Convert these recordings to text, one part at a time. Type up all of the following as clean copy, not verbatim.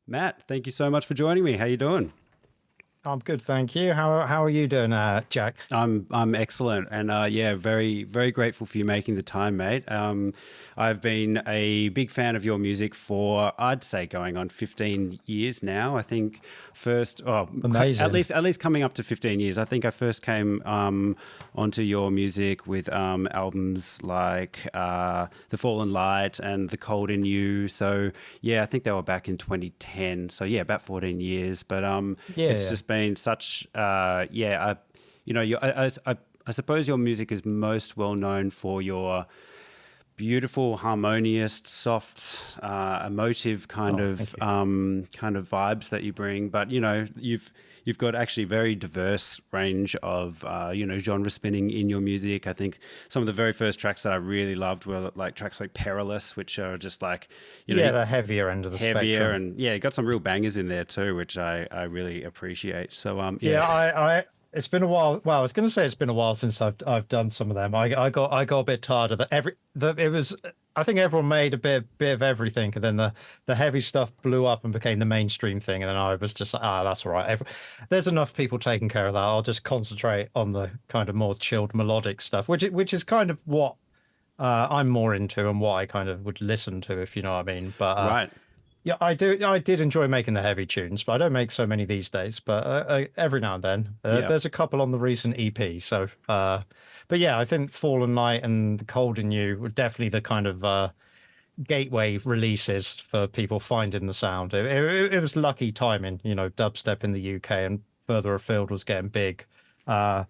Matt, thank you so much for joining me. How you doing? I'm good, thank you. How are you doing, Jack? I'm excellent, and yeah, very grateful for you making the time, mate. I've been a big fan of your music for I'd say going on 15 years now. I think first, Amazing. at least coming up to 15 years. I think I first came onto your music with albums like The Fallen Light and The Cold in You. So yeah, I think they were back in 2010. So yeah, about 14 years. But it's Yeah, just been such you know, I suppose your music is most well known for your beautiful, harmonious, soft, emotive oh, thank you. kind of vibes that you bring. But you know, you've got actually very diverse range of you know, genre spinning in your music. I think some of the very first tracks that I really loved were like tracks like Perilous, which are just like, you know, Yeah, the heavier end of the heavier, spectrum. and yeah, you got some real bangers in there too, which I really appreciate. So yeah. Yeah, it's been a while. Well, I was going to say it's been a while since I've done some of them. I got a bit tired of that. It was. I think everyone made a bit of everything, and then the heavy stuff blew up and became the mainstream thing. And then I was just like, that's all right. There's enough people taking care of that. I'll just concentrate on the kind of more chilled melodic stuff, which is kind of what I'm more into and what I kind of would listen to, if you know what I mean. But Right. yeah, I do. I did enjoy making the heavy tunes, but I don't make so many these days. But every now and then, Yeah. there's a couple on the recent EP. So, but yeah, I think Fallen Light and The Cold in You were definitely the kind of gateway releases for people finding the sound. It was lucky timing, you know. Dubstep in the UK and further afield was getting big. Uh,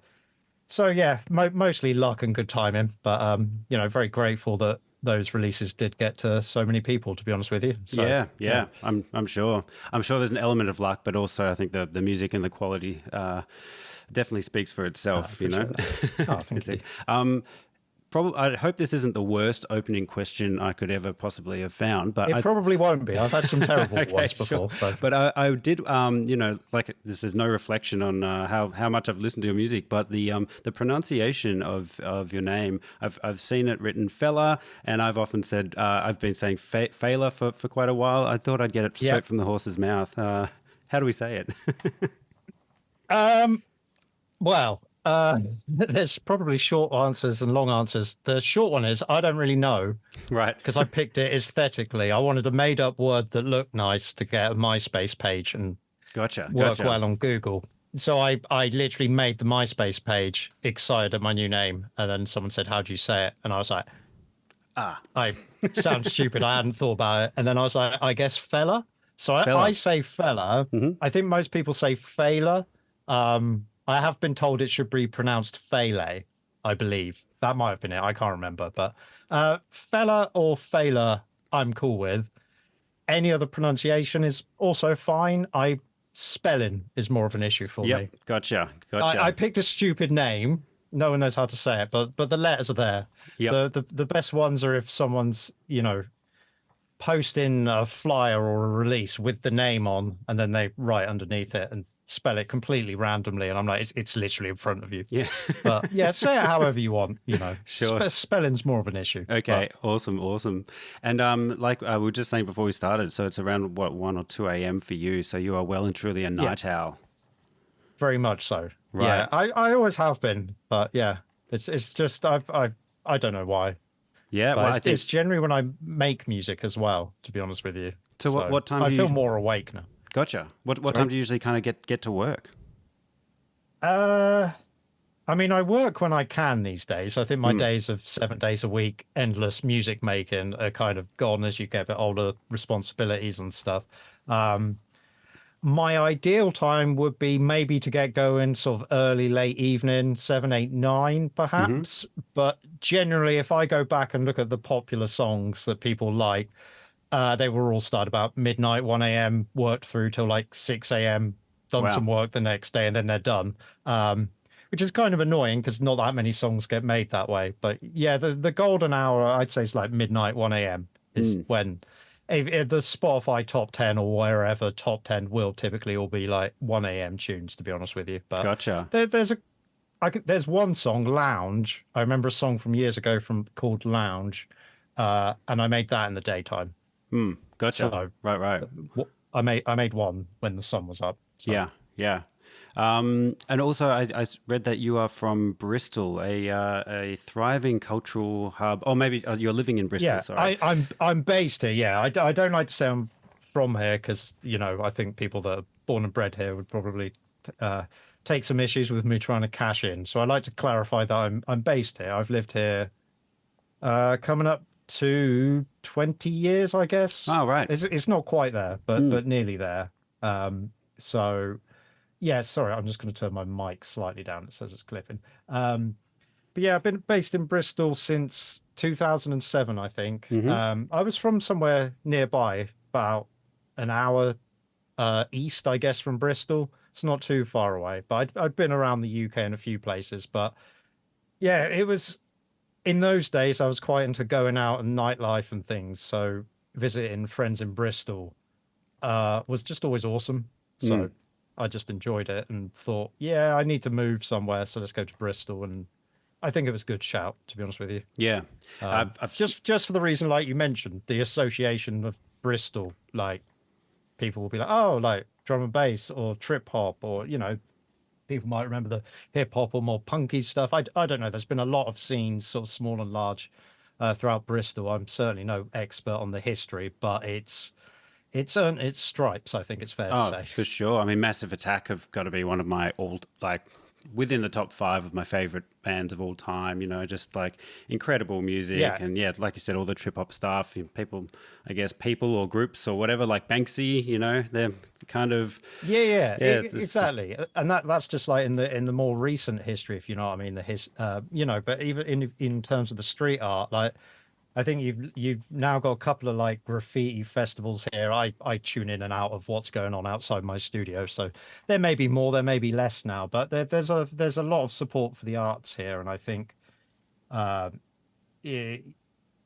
so yeah, mostly luck and good timing. But you know, very grateful that those releases did get to so many people. To be honest with you, so Yeah, yeah. yeah, I'm sure. I'm sure there's an element of luck, but also I think the music and the quality definitely speaks for I itself. You know, appreciate that. Oh, it's thank you. it. Probably. I hope this isn't the worst opening question I could ever possibly have found, but It probably won't be. I've had some terrible okay, ones sure. before, so But I did, you know, like this is no reflection on how much I've listened to your music, but the pronunciation of your name, I've seen it written Fella, and I've often said I've been saying Phaeleh for quite a while. I thought I'd get it yeah. straight from the horse's mouth. How do we say it? Um. Well, there's probably short answers and long answers. The short one is I don't really know Right. because I picked it aesthetically. I wanted a made-up word that looked nice to get a MySpace page and Gotcha. work Gotcha. well on Google. So I literally made the MySpace page excited at my new name, and then someone said, "How do you say it?" And I was like, Ah, I sound stupid. I hadn't thought about it. And then I was like, I guess fella. So I Fella. say fella. Hmm. I think most people say Phaeleh. I have been told it should be pronounced Phaeleh, I believe. That might have been it. I can't remember. But fella or Phaeleh, I'm cool with. Any other pronunciation is also fine. Spelling is more of an issue for Yep. me. Gotcha. I Gotcha. picked a stupid name. No one knows how to say it, but the letters are there. Yep. The best ones are if someone's, you know, posting a flyer or a release with the name on, and then they write underneath it and spell it completely randomly, and I'm like, it's literally in front of you. Yeah. But yeah, say it however you want. You know, Sure. spelling's more of an issue. Okay, But awesome, awesome. And like we were just saying before we started, so it's around what 1 or 2 a.m. for you. So you are well and truly a yeah, night owl, very much so. right? Yeah, I always have been, but yeah, it's just I don't know why. Yeah. But Well, I think. it's generally when I make music as well, to be honest with you. So So what time I do feel you? more awake now. Gotcha. What time Sorry. do you usually kind of get to work? Uh, I mean, I work when I can these days. I think my Hmm. days of 7 days a week, endless music making, are kind of gone as you get a bit older, responsibilities and stuff. Um, my ideal time would be maybe to get going sort of early, late evening, 7, 8, 9, Mm-hmm. perhaps. But generally, if I go back and look at the popular songs that people like, they were all start about midnight, 1 a.m., worked through till like 6 a.m., done Wow. some work the next day, and then they're done. Which is kind of annoying because not that many songs get made that way. But yeah, the golden hour, I'd say, is like midnight, 1 a.m. is Mm. when if the Spotify top 10 or wherever top 10 will typically all be like 1 a.m. tunes, to be honest with you. But Gotcha. there's one song, Lounge. I remember a song from years ago from called Lounge, and I made that in the daytime. Hmm. Gotcha. So Right. Right. I made one when the sun was up. So Yeah, yeah. And also, I read that you are from Bristol, a thriving cultural hub. Oh, maybe you're living in Bristol. yeah, Sorry. I'm based here. Yeah, I don't like to say I'm from here because I think people that are born and bred here would probably uh, take some issues with me trying to cash in. So I like to clarify that I'm based here. I've lived here coming up to 20 years, I guess. Oh, right. It's not quite there, but Mm. but nearly there. So yeah, sorry, I'm just going to turn my mic slightly down. It says it's clipping. But yeah, I've been based in Bristol since 2007, I think. Hmm. I was from somewhere nearby, about an hour east, I guess, from Bristol. It's not too far away, but I'd been around the UK in a few places. But yeah, it was in those days, I was quite into going out and nightlife and things. So visiting friends in Bristol was just always awesome. Mm. So I just enjoyed it and thought, yeah, I need to move somewhere. So let's go to Bristol. And I think it was a good shout, to be honest with you. Yeah. I've Just for the reason, like you mentioned, the association of Bristol, like people will be like, oh, like drum and bass or trip hop, or people might remember the hip hop or more punky stuff. I don't know. There's been a lot of scenes, sort of small and large, throughout Bristol. I'm certainly no expert on the history, but it's earned its stripes. I think it's fair to Oh, say. for sure. I mean, Massive Attack have got to be one of my within the top five of my favorite bands of all time. Just like incredible music, Yeah, and yeah, like you said, all the trip hop stuff. People, I guess, people or groups or whatever, like Banksy. They're kind of yeah, yeah, it's just exactly. And that's just like in the more recent history, if you know what I mean. But even in terms of the street art, like I think you've now got a couple of like graffiti festivals here. I tune in and out of what's going on outside my studio, so there may be more, there may be less now, but there's a lot of support for the arts here, and I think uh, it,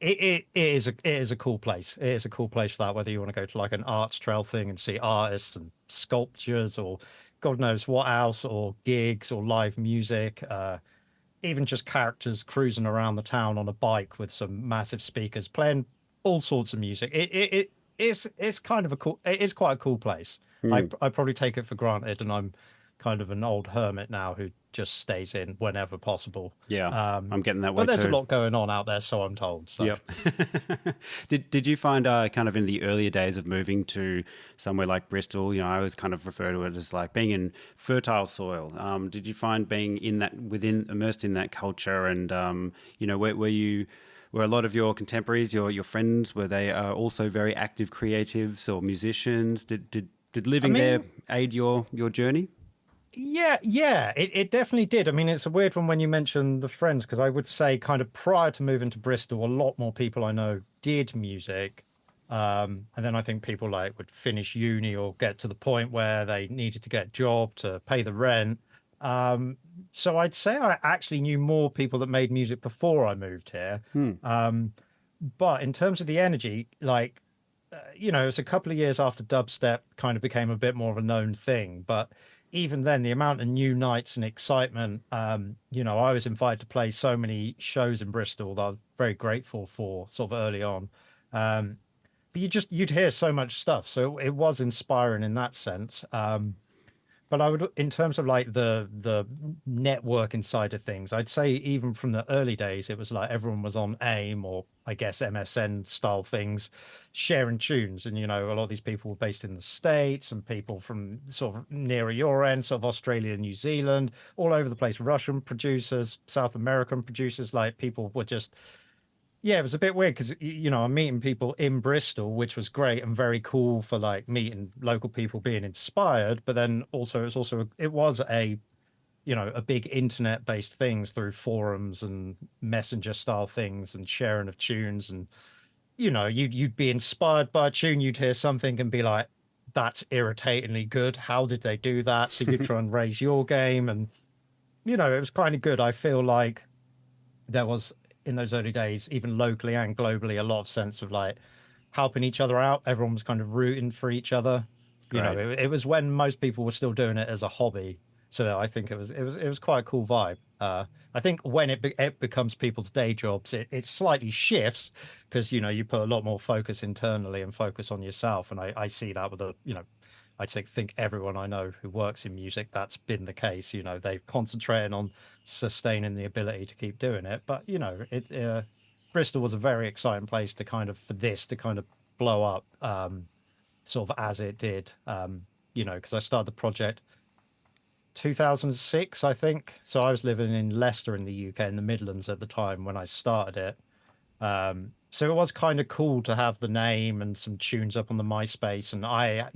it is a cool place. It is a cool place for that. Whether you want to go to like an arts trail thing and see artists and sculptures, or God knows what else, or gigs or live music. Even just characters cruising around the town on a bike with some massive speakers playing all sorts of music. It's kind of a cool. It is quite a cool place. mm, I probably take it for granted, and I'm kind of an old hermit now who just stays in whenever possible. yeah. I'm getting that way But there's a too. lot going on out there, so I'm told. So Yep. Did you find kind of in the earlier days of moving to somewhere like Bristol, I always kind of refer to it as like being in fertile soil. Did you find being in that within immersed in that culture, and were a lot of your contemporaries, your friends, were they also very active creatives or musicians? Did I living there mean, aid your journey? yeah, it definitely did. I mean, it's a weird one when you mention the friends, because I would say kind of prior to moving to Bristol, a lot more people I know did music. And then I think people like would finish uni or get to the point where they needed to get a job to pay the rent. Um, so I'd say I actually knew more people that made music before I moved here. Hmm. But in terms of the energy, like, it was a couple of years after dubstep kind of became a bit more of a known thing. But even then, the amount of new nights and excitement, I was invited to play so many shows in Bristol that I was very grateful for sort of early on. Um, but you'd hear so much stuff. So it was inspiring in that sense. But I would, in terms of like the networking side of things, I'd say even from the early days, it was like everyone was on AIM or I guess MSN style things, sharing tunes. And a lot of these people were based in the States, and people from sort of nearer your end, sort of Australia, New Zealand, all over the place. Russian producers, South American producers, like people were just yeah, it was a bit weird because I'm meeting people in Bristol, which was great and very cool for like meeting local people, being inspired. But then also it was a big internet based things through forums and messenger style things and sharing of tunes. And you'd be inspired by a tune, you'd hear something and be like, that's irritatingly good. How did they do that? So you'd try and raise your game. And it was kind of good. I feel like there was in those early days, even locally and globally, a lot of sense of like helping each other out. Everyone was kind of rooting for each other. Great. It was when most people were still doing it as a hobby. So I think it was quite a cool vibe. I think when it becomes people's day jobs, it slightly shifts because you put a lot more focus internally and focus on yourself. And I see that with I'd say think everyone I know who works in music, that's been the case. They've concentrated on sustaining the ability to keep doing it. But Bristol was a very exciting place to for this to kind of blow up, sort of as it did. Because I started the project 2006, I think. So I was living in Leicester in the UK, in the Midlands at the time when I started it. So it was kind of cool to have the name and some tunes up on the MySpace. And I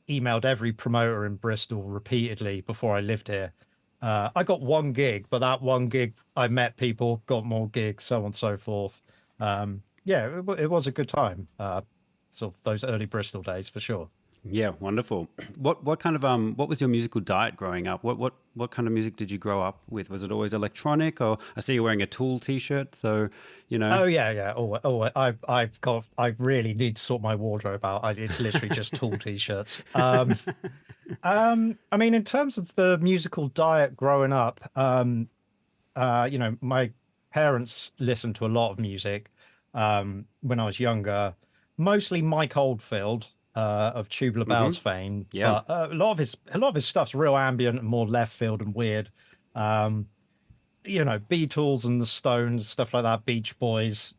emailed every promoter in Bristol repeatedly before I lived here. I got one gig, but that one gig, I met people, got more gigs, so on and so forth. Yeah, it was a good time. Sort of those early Bristol days for sure. Yeah, wonderful. What kind of what was your musical diet growing up? What kind of music did you grow up with? Was it always electronic, or I see you're wearing a Tool t-shirt, so Oh yeah, yeah. I really need to sort my wardrobe out. It's literally just Tool t-shirts. I mean, in terms of the musical diet growing up, my parents listened to a lot of music when I was younger, mostly Mike Oldfield of Tubular Mm-hmm. Bells fame, Yeah, but a lot of his stuff's real ambient and more left field and weird. Um, Beatles and the Stones, stuff like that, Beach Boys,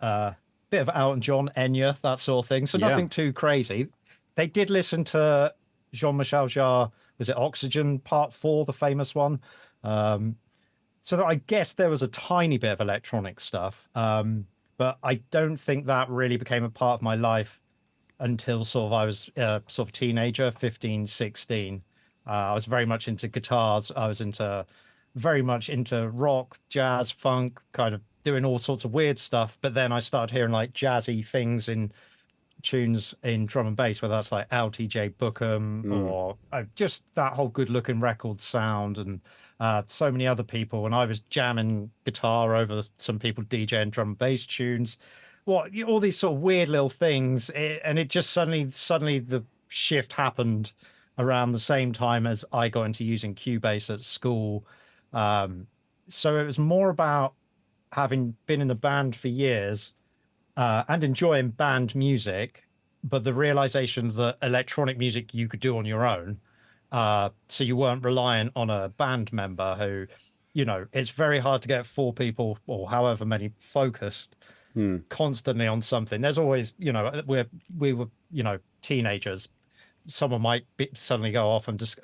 bit of Elton John, Enya, that sort of thing. So yeah, nothing too crazy. They did listen to Jean-Michel Jarre, was it Oxygen Part 4, the famous one? Um, so I guess there was a tiny bit of electronic stuff, but I don't think that really became a part of my life until sort of I was sort of teenager, 15, 16. I was very much into guitars. I was very much into rock, jazz, funk, kind of doing all sorts of weird stuff. But then I started hearing like jazzy things in tunes in drum and bass, whether that's like LTJ Bookham mm, or just that whole good looking record sound and so many other people. And I was jamming guitar over some people DJing drum and bass tunes. All these sort of weird little things. And it just suddenly the shift happened around the same time as I got into using Cubase at school. Um, so it was more about having been in the band for years and enjoying band music, but the realization that electronic music you could do on your own. So you weren't reliant on a band member who, it's very hard to get four people or however many focused mm, constantly on something. There's always, we were, teenagers. Someone might suddenly go off and just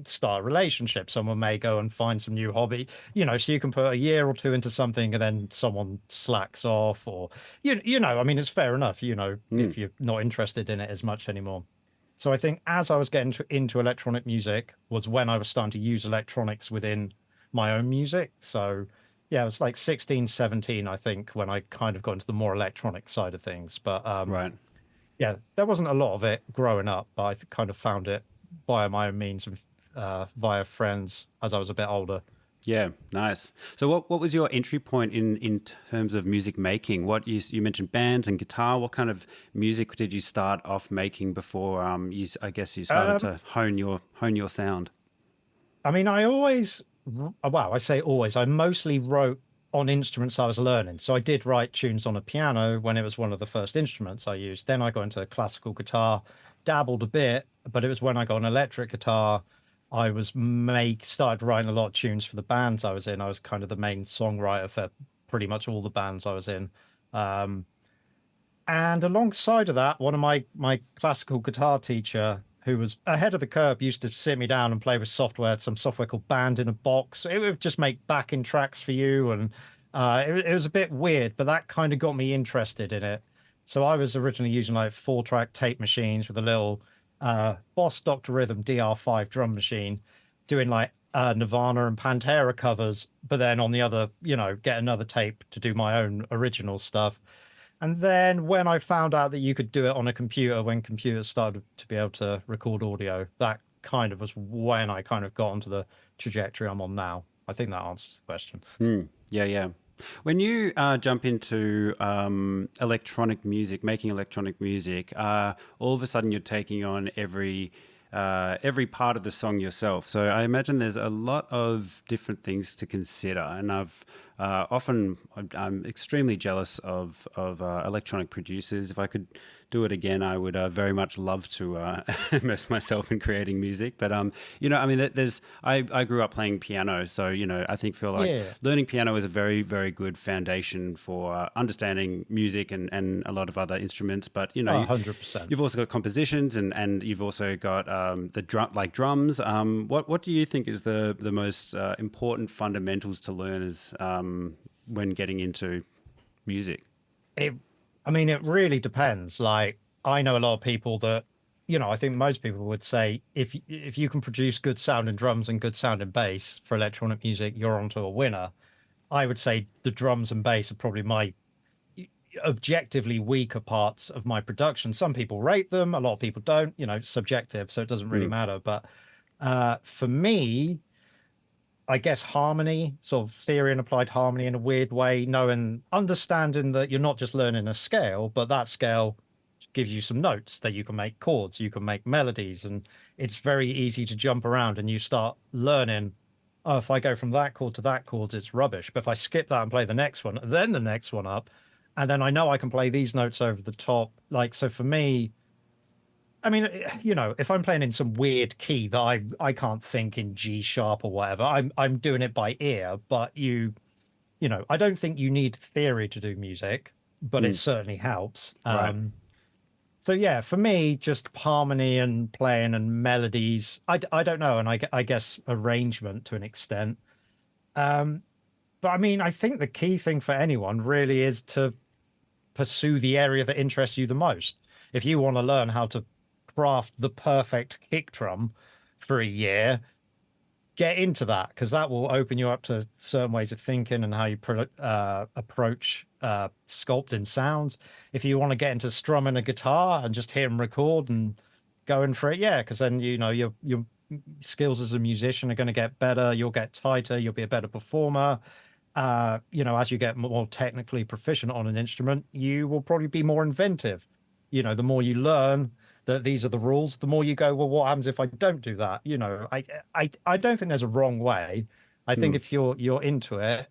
start a relationship. Someone may go and find some new hobby, so you can put a year or two into something and then someone slacks off or, I mean, it's fair enough, mm. if you're not interested in it as much anymore. So I think as I was getting into electronic music was when I was starting to use electronics within my own music. So yeah, it was like 16, 17, I think, when I kind of got into the more electronic side of things. But Right. yeah, there wasn't a lot of it growing up, but I kind of found it via my own means and via friends as I was a bit older. Yeah, nice. So what was your entry point in terms of music making? What you mentioned bands and guitar. What kind of music did you start off making before I guess you started Um, to hone your sound? I mean, I say always, I mostly wrote on instruments I was learning. So I did write tunes on a piano when it was one of the first instruments I used. Then I got into classical guitar, dabbled a bit, but it was when I got an electric guitar, I was started writing a lot of tunes for the bands I was in. I was kind of the main songwriter for pretty much all the bands I was in. Um, and alongside of that, one of my classical guitar teacher, who was ahead of the curve, used to sit me down and play with some software called Band in a Box. It would just make backing tracks for you, and it was a bit weird, but that kind of got me interested in it. So I was originally using like 4-track tape machines with a little Boss Dr. Rhythm DR5 drum machine, doing like Nirvana and Pantera covers, but then on the other, get another tape to do my own original stuff. And then when I found out that you could do it on a computer, when computers started to be able to record audio, that kind of was when I kind of got onto the trajectory I'm on now. I think that answers the question. Mm, yeah, yeah. When you jump into electronic music, making electronic music, all of a sudden you're taking on every every part of the song yourself. So I imagine there's a lot of different things to consider, and I'm extremely jealous of electronic producers. If I could do it again, I would very much love to immerse myself in creating music. But I mean, I grew up playing piano, so feel like Yeah. learning piano is a very, very good foundation for understanding music and a lot of other instruments. But Oh, 100%. you've also got compositions, and you've also got drums. What do you think is the most important fundamentals to learn as when getting into music? It, I mean, it really depends. Like, I know a lot of people that, I think most people would say if you can produce good sounding drums and good sounding bass for electronic music, you're onto a winner. I would say the drums and bass are probably my objectively weaker parts of my production. Some people rate them, a lot of people don't, subjective, so it doesn't really matter. But for me, I guess harmony, sort of theory and applied harmony in a weird way, understanding that you're not just learning a scale, but that scale gives you some notes that you can make chords, you can make melodies, and it's very easy to jump around and you start learning. Oh, if I go from that chord to that chord, it's rubbish. But if I skip that and play the next one, then the next one up, and then I know I can play these notes over the top. Like, so for me, I mean, if I'm playing in some weird key that I can't think in G sharp or whatever, I'm doing it by ear. But I don't think you need theory to do music, but it certainly helps. Right. So yeah, for me, just harmony and playing and melodies. I don't know, and I guess arrangement to an extent. But I mean, I think the key thing for anyone really is to pursue the area that interests you the most. If you want to learn how to craft the perfect kick drum for a year, get into that, because that will open you up to certain ways of thinking and how you approach sculpting sounds. If you want to get into strumming a guitar and just hear them record and going for it, yeah, because then your skills as a musician are going to get better. You'll get tighter. You'll be a better performer. As you get more technically proficient on an instrument, you will probably be more inventive. The more you learn that these are the rules, the more you go, well, what happens if I don't do that? I don't think there's a wrong way. I think if you're into it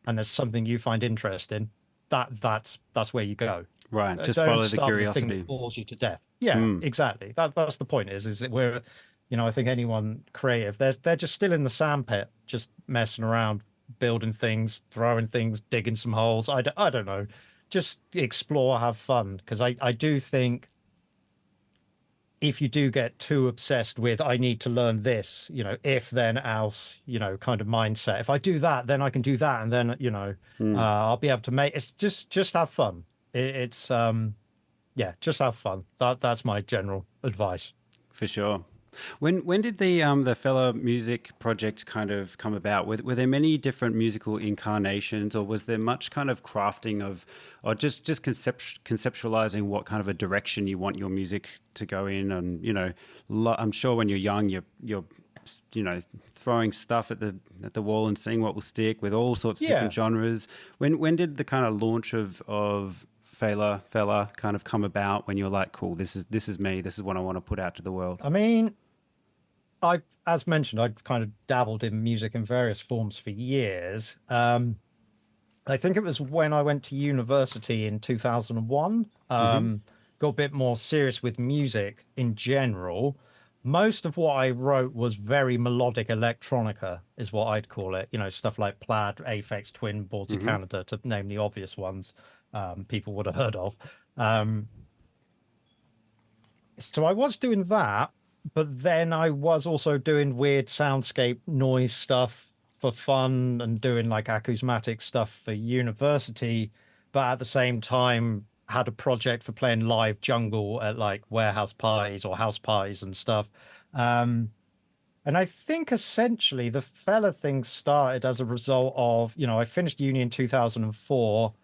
and there's something you find interesting, that's where you go. Right. Just Don't follow the start with the thing curiosity. that bores you to death. Yeah, exactly. That's the point. Is that we're, I think anyone creative, they're just still in the sandpit, just messing around, building things, throwing things, digging some holes. I don't know. Just explore, have fun, because I do think if you do get too obsessed with I need to learn this, if then else, kind of mindset. If I do that, then I can do that, and then I'll be able to make. It's just have fun. It's just have fun. That's my general advice. For sure. When did the Phaeleh music project kind of come about? Were there many different musical incarnations, or was there much kind of crafting of, or just conceptualizing what kind of a direction you want your music to go in? And I'm sure when you're young, you're throwing stuff at the wall and seeing what will stick with all sorts of different genres. When did the kind of launch of Phaeleh kind of come about, when you're like, cool, this is me, this is what I want to put out to the world? I mean, as mentioned, I've kind of dabbled in music in various forms for years. I think it was when I went to university in 2001, got a bit more serious with music in general. Most of what I wrote was very melodic electronica, is what I'd call it. Stuff like Plaid, Aphex Twin, Baltic Canada, to name the obvious ones people would have heard of. So I was doing that, but then I was also doing weird soundscape noise stuff for fun and doing like acousmatic stuff for university, but at the same time had a project for playing live jungle at like warehouse parties or house parties and stuff. And I think essentially the Phaeleh thing started as a result of, I finished uni in 2004,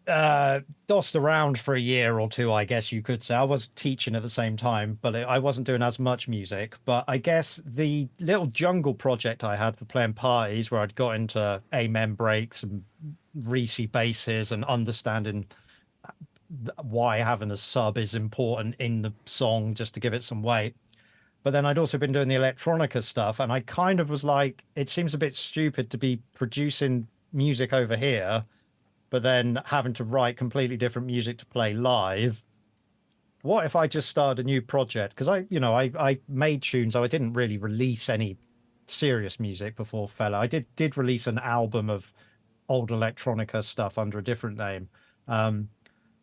dossed around for a year or two, I guess you could say. I was teaching at the same time, but I wasn't doing as much music. But I guess the little jungle project I had for playing parties, where I'd got into amen breaks and Reese basses and understanding why having a sub is important in the song just to give it some weight. But then I'd also been doing the electronica stuff, and I kind of was like, it seems a bit stupid to be producing music over here, but then having to write completely different music to play live. What if I just started a new project? Because I made tunes. I didn't really release any serious music before Phaeleh. I did release an album of old electronica stuff under a different name. But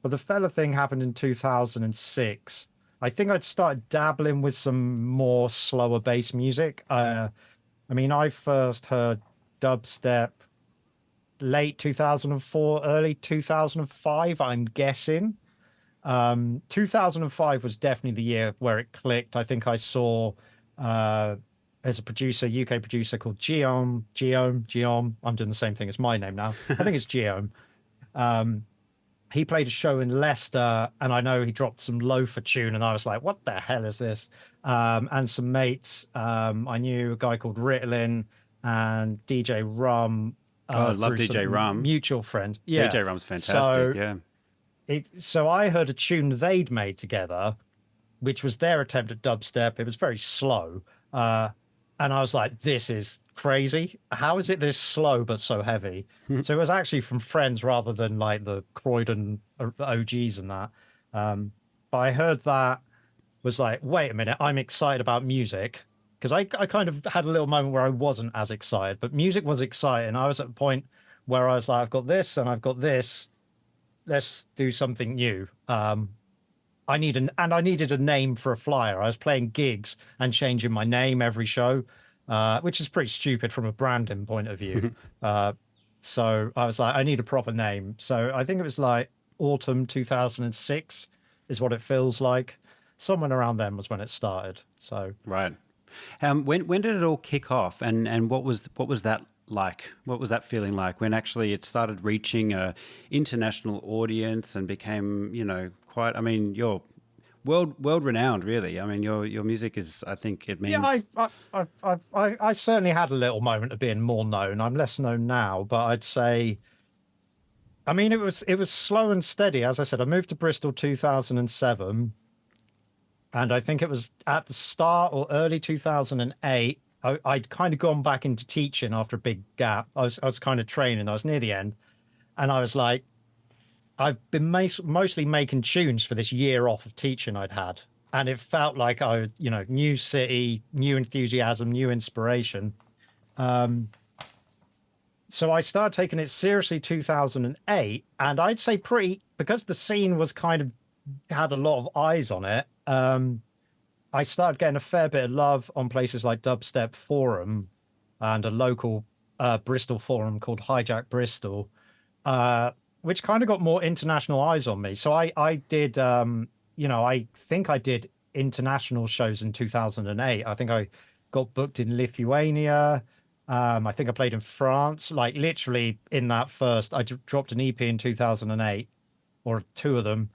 the Phaeleh thing happened in 2006. I think I'd started dabbling with some more slower bass music. I mean, I first heard dubstep late 2004, early 2005, I'm guessing. 2005 was definitely the year where it clicked. I think I saw as a producer, UK producer called Geom. I'm doing the same thing as my name now. I think it's Geom. He played a show in Leicester, and I know he dropped some loafer tune, and I was like, what the hell is this? And some mates. I knew a guy called Ritalin and DJ Rum. Oh, I love through DJ some Rum. mutual friend. Yeah. DJ Rum's fantastic. So I heard a tune they'd made together, which was their attempt at dubstep. It was very slow. And I was like, this is crazy. How is it this slow but so heavy? So it was actually from friends rather than like the Croydon OGs and that. But I heard that, was like, wait a minute, I'm excited about music. Because I kind of had a little moment where I wasn't as excited, but music was exciting. I was at a point where I was like, I've got this and I've got this. Let's do something new. I needed a name for a flyer. I was playing gigs and changing my name every show, which is pretty stupid from a branding point of view. So I was like, I need a proper name. So I think it was like autumn 2006 is what it feels like. Someone around then was when it started. So right. When did it all kick off, and what was that like? What was that feeling like when actually it started reaching a international audience and became, quite? I mean, you're world renowned, really. I mean, your music is. I think it means. Yeah, I certainly had a little moment of being more known. I'm less known now, but I'd say. I mean, it was slow and steady. As I said, I moved to Bristol 2007. And I think it was at the start or early 2008, I'd kind of gone back into teaching after a big gap. I was kind of training. I was near the end. And I was like, I've been mostly making tunes for this year off of teaching I'd had. And it felt like new city, new enthusiasm, new inspiration. So I started taking it seriously 2008. And I'd say because the scene was kind of had a lot of eyes on it. I started getting a fair bit of love on places like Dubstep Forum and a local Bristol forum called Hijack Bristol, which kind of got more international eyes on me. So I did, I think I did international shows in 2008. I think I got booked in Lithuania. I think I played in France, like literally in that first, I dropped an EP in 2008 or two of them.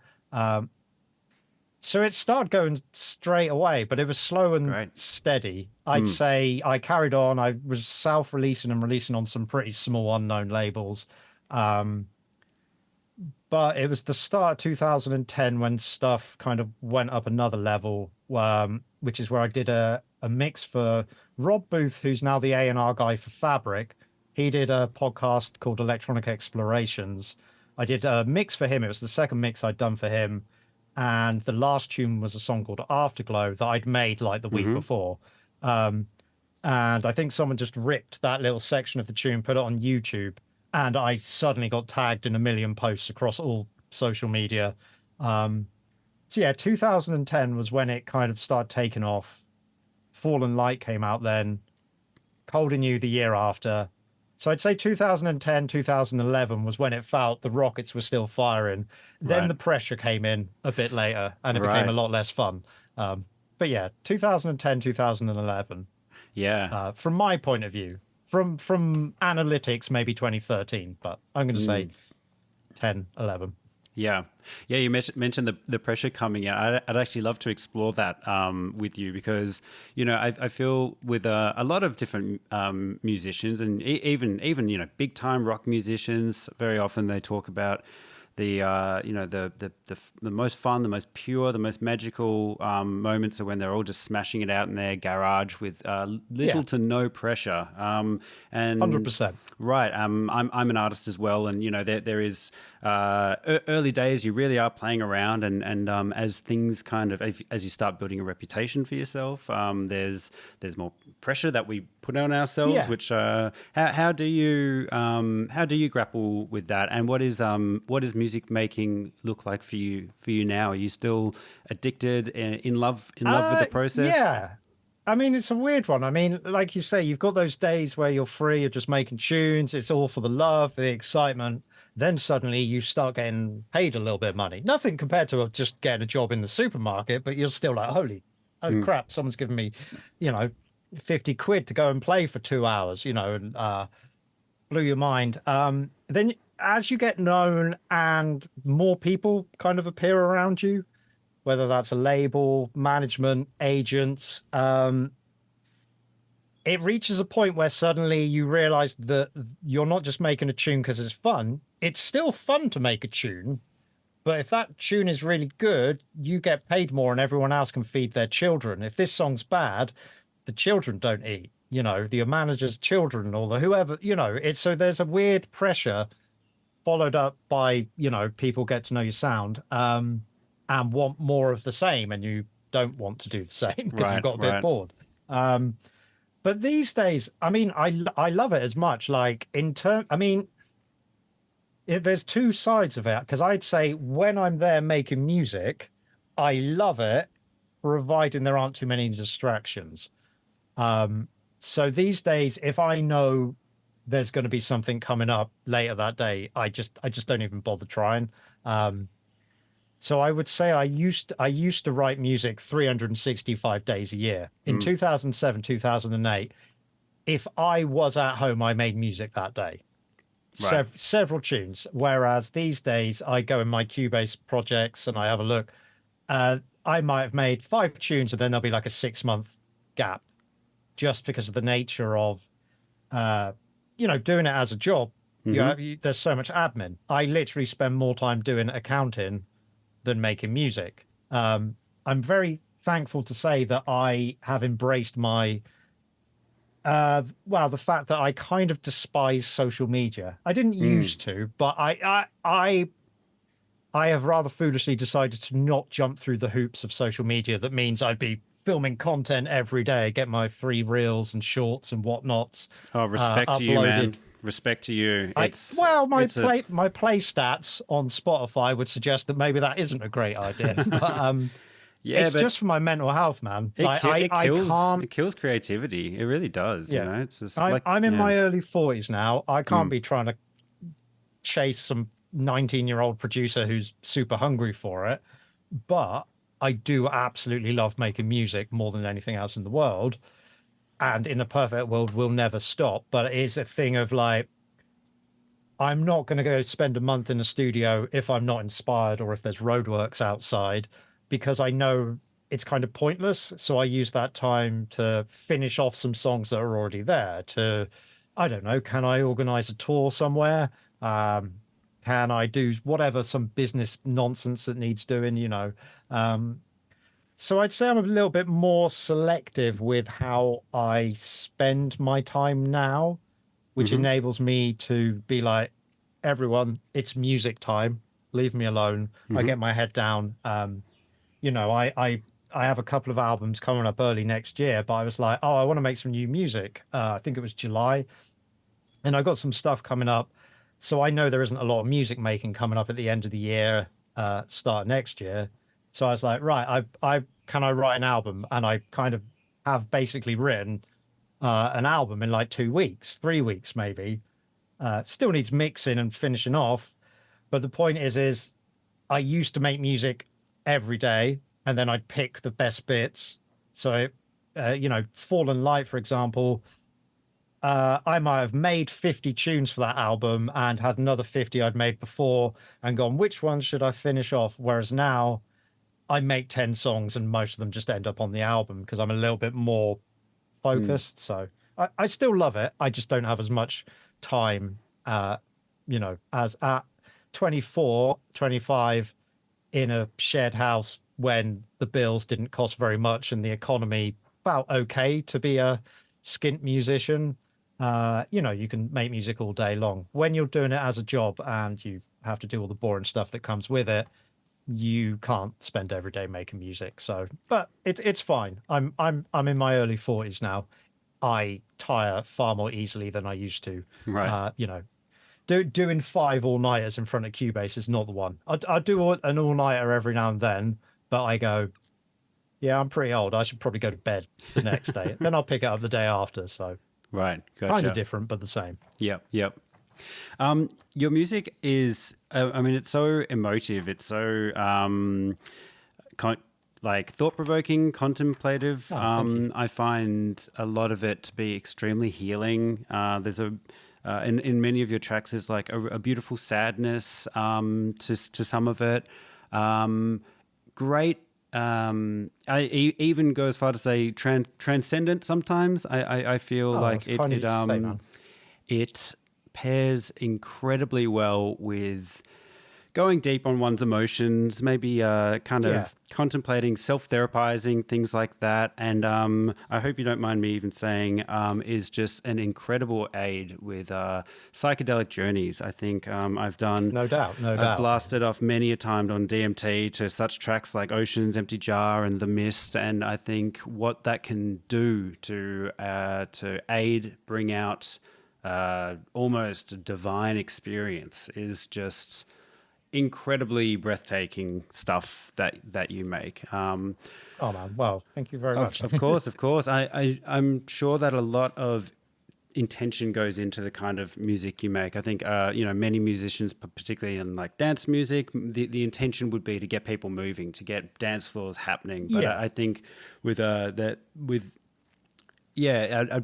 So it started going straight away, but it was slow and steady. I'd say I carried on. I was self-releasing and releasing on some pretty small unknown labels. But it was the start of 2010 when stuff kind of went up another level, which is where I did a mix for Rob Booth, who's now the A&R guy for Fabric. He did a podcast called Electronic Explorations. I did a mix for him. It was the second mix I'd done for him. And the last tune was a song called Afterglow that I'd made like the week before. And I think someone just ripped that little section of the tune, put it on YouTube. And I suddenly got tagged in a million posts across all social media. So yeah, 2010 was when it kind of started taking off. Fallen Light came out then. Cold and You the year after. So I'd say 2010, 2011 was when it felt the rockets were still firing. Then the pressure came in a bit later and it became a lot less fun. But yeah, 2010, 2011. Yeah. From my point of view, from analytics, maybe 2013, but I'm going to say 10, 11. Yeah. Yeah, you mentioned the pressure coming out. I'd actually love to explore that with you because, I feel with a lot of different musicians and even big-time rock musicians, very often they talk about the most fun, the most pure, the most magical moments are when they're all just smashing it out in their garage with little Yeah, to no pressure. And 100%. right, I'm an artist as well, and there is early days. You really are playing around, and as things kind of as you start building a reputation for yourself, there's more pressure that we put on ourselves. Yeah. Which how do you grapple with that, and what does music making look like for you now? Are you still addicted, in love with the process? Yeah. I mean, it's a weird one. I mean, like you say, you've got those days where you're free, you're just making tunes. It's all for the love, the excitement. Then suddenly you start getting paid a little bit of money. Nothing compared to just getting a job in the supermarket, but you're still like, holy Mm, crap, someone's giving me, you know, 50 quid to go and play for 2 hours, and blew your mind. Then as you get known and more people kind of appear around you, whether that's a label, management, agents, it reaches a point where suddenly you realize that you're not just making a tune because it's fun. It's still fun to make a tune, but if that tune is really good, you get paid more and everyone else can feed their children. If this song's bad, the children don't eat, the manager's children or the whoever, it's so there's a weird pressure followed up by, people get to know your sound and want more of the same, and you don't want to do the same because you've right, got a bit right. bored. But these days, I mean, I love it as much. Like I mean, there's two sides of it because I'd say when I'm there making music, I love it, providing there aren't too many distractions. So these days, if I know there's going to be something coming up later that day, I just don't even bother trying. So I would say I used to write music 365 days a year. In Mm, 2007, 2008, if I was at home, I made music that day. right. Several tunes. Whereas these days, I go in my Cubase projects and I have a look. I might have made 5 tunes, and then there'll be like a 6 month gap, just because of the nature of doing it as a job. Mm-hmm. There's so much admin. I literally spend more time doing accounting than making music. I'm very thankful to say that I have embraced my the fact that I kind of despise social media. I didn't Mm. used to, but I have rather foolishly decided to not jump through the hoops of social media. That means I'd be filming content every day, get my 3 reels and shorts and whatnots Oh, respect to you, uploaded. man. Respect to you. I It's well, my it's a play stats on Spotify would suggest that maybe that isn't a great idea. But yeah, it's but just for my mental health, man. it Like ki- it I kills can't. it kills creativity. It really does. Yeah, It's just I'm like I'm in yeah. my early 40s now. I can't Mm, be trying to chase some 19-year-old producer who's super hungry for it. But I do absolutely love making music more than anything else in the world. And in a perfect world, we'll never stop. But it is a thing of like, I'm not going to go spend a month in the studio if I'm not inspired or if there's roadworks outside, because I know it's kind of pointless. So I use that time to finish off some songs that are already there. I don't know, can I organize a tour somewhere? Um, can I do whatever, some business nonsense that needs doing? Um, so I'd say I'm a little bit more selective with how I spend my time now, which mm-hmm. enables me to be like, everyone, it's music time. Leave me alone. I Mm-hmm. get my head down. I have a couple of albums coming up early next year, but I was like, oh, I want to make some new music. I think it was July, and I got some stuff coming up. So I know there isn't a lot of music making coming up at the end of the year, start next year. So I was like, right, I can I write an album, and I kind of have basically written an album in like 2 weeks, 3 weeks maybe. Still needs mixing and finishing off, but the point is I used to make music every day, and then I'd pick the best bits. So, Fallen Light, for example, I might have made 50 tunes for that album and had another 50 I'd made before and gone, which one should I finish off? Whereas now I make 10 songs and most of them just end up on the album because I'm a little bit more Mm. focused. So I still love it. I just don't have as much time, as at 24, 25 in a shared house when the bills didn't cost very much and the economy felt okay to be a skint musician. You can make music all day long. When you're doing it as a job and you have to do all the boring stuff that comes with it, you can't spend every day making music. So, but it's fine. I'm in my early 40s now. I tire far more easily than I used to. Right. Doing 5 all-nighters in front of Cubase is not the one. I do an all-nighter every now and then, but I go, yeah, I'm pretty old. I should probably go to bed the next day. Then I'll pick it up the day after. So Right. kind of Gotcha. different, but the same. Yep. Yep. Your music is, I mean, it's so emotive. It's so like thought-provoking, contemplative. Oh, thank you. I find a lot of it to be extremely healing. There's in many of your tracks, there's like a beautiful sadness to some of it. Great. Even go as far to say transcendent. Sometimes I feel like That's kind of you to say, man. it pairs incredibly well with going deep on one's emotions, maybe kind of Yeah. contemplating, self-therapizing, things like that. And I hope you don't mind me even saying is just an incredible aid with psychedelic journeys. I think I've done... No doubt, no I've doubt. blasted off many a time on DMT to such tracks like Oceans, Empty Jar, and The Mist, and I think what that can do to aid, bring out almost a divine experience is just incredibly breathtaking stuff that you make. Oh man, well, thank you very much. Of course, of course. I'm sure that a lot of intention goes into the kind of music you make. I think many musicians, particularly in like dance music, the intention would be to get people moving, to get dance floors happening. But Yeah. I think I'd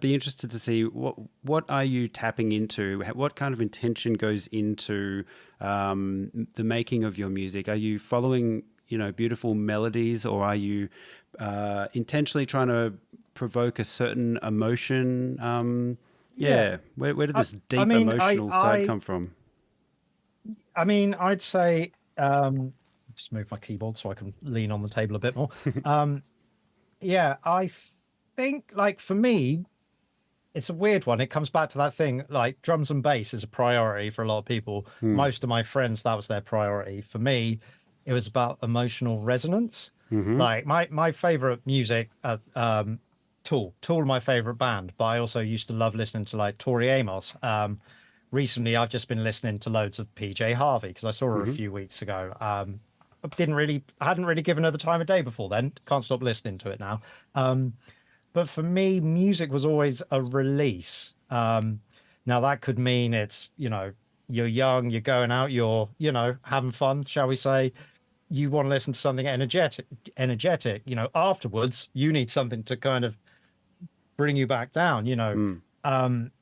be interested to see what are you tapping into? What kind of intention goes into the making of your music? Are you following beautiful melodies, or are you intentionally trying to provoke a certain emotion? Where did this deep emotional side come from? I mean, I'd say just move my keyboard so I can lean on the table a bit more. I think, like, for me, it's a weird one. It comes back to that thing, like drums and bass is a priority for a lot of people. Most of my friends, that was their priority. For me, it was about emotional resonance. Like my favorite music, Tool are my favorite band, but I also used to love listening to like Tori Amos. Recently, I've just been listening to loads of PJ Harvey because I saw her a few weeks ago. I hadn't really given her the time of day before then. Can't stop listening to it now. But for me, music was always a release. Now that could mean it's, you're young, you're going out, you're, having fun, shall we say. You want to listen to something energetic. Afterwards, you need something to kind of bring you back down,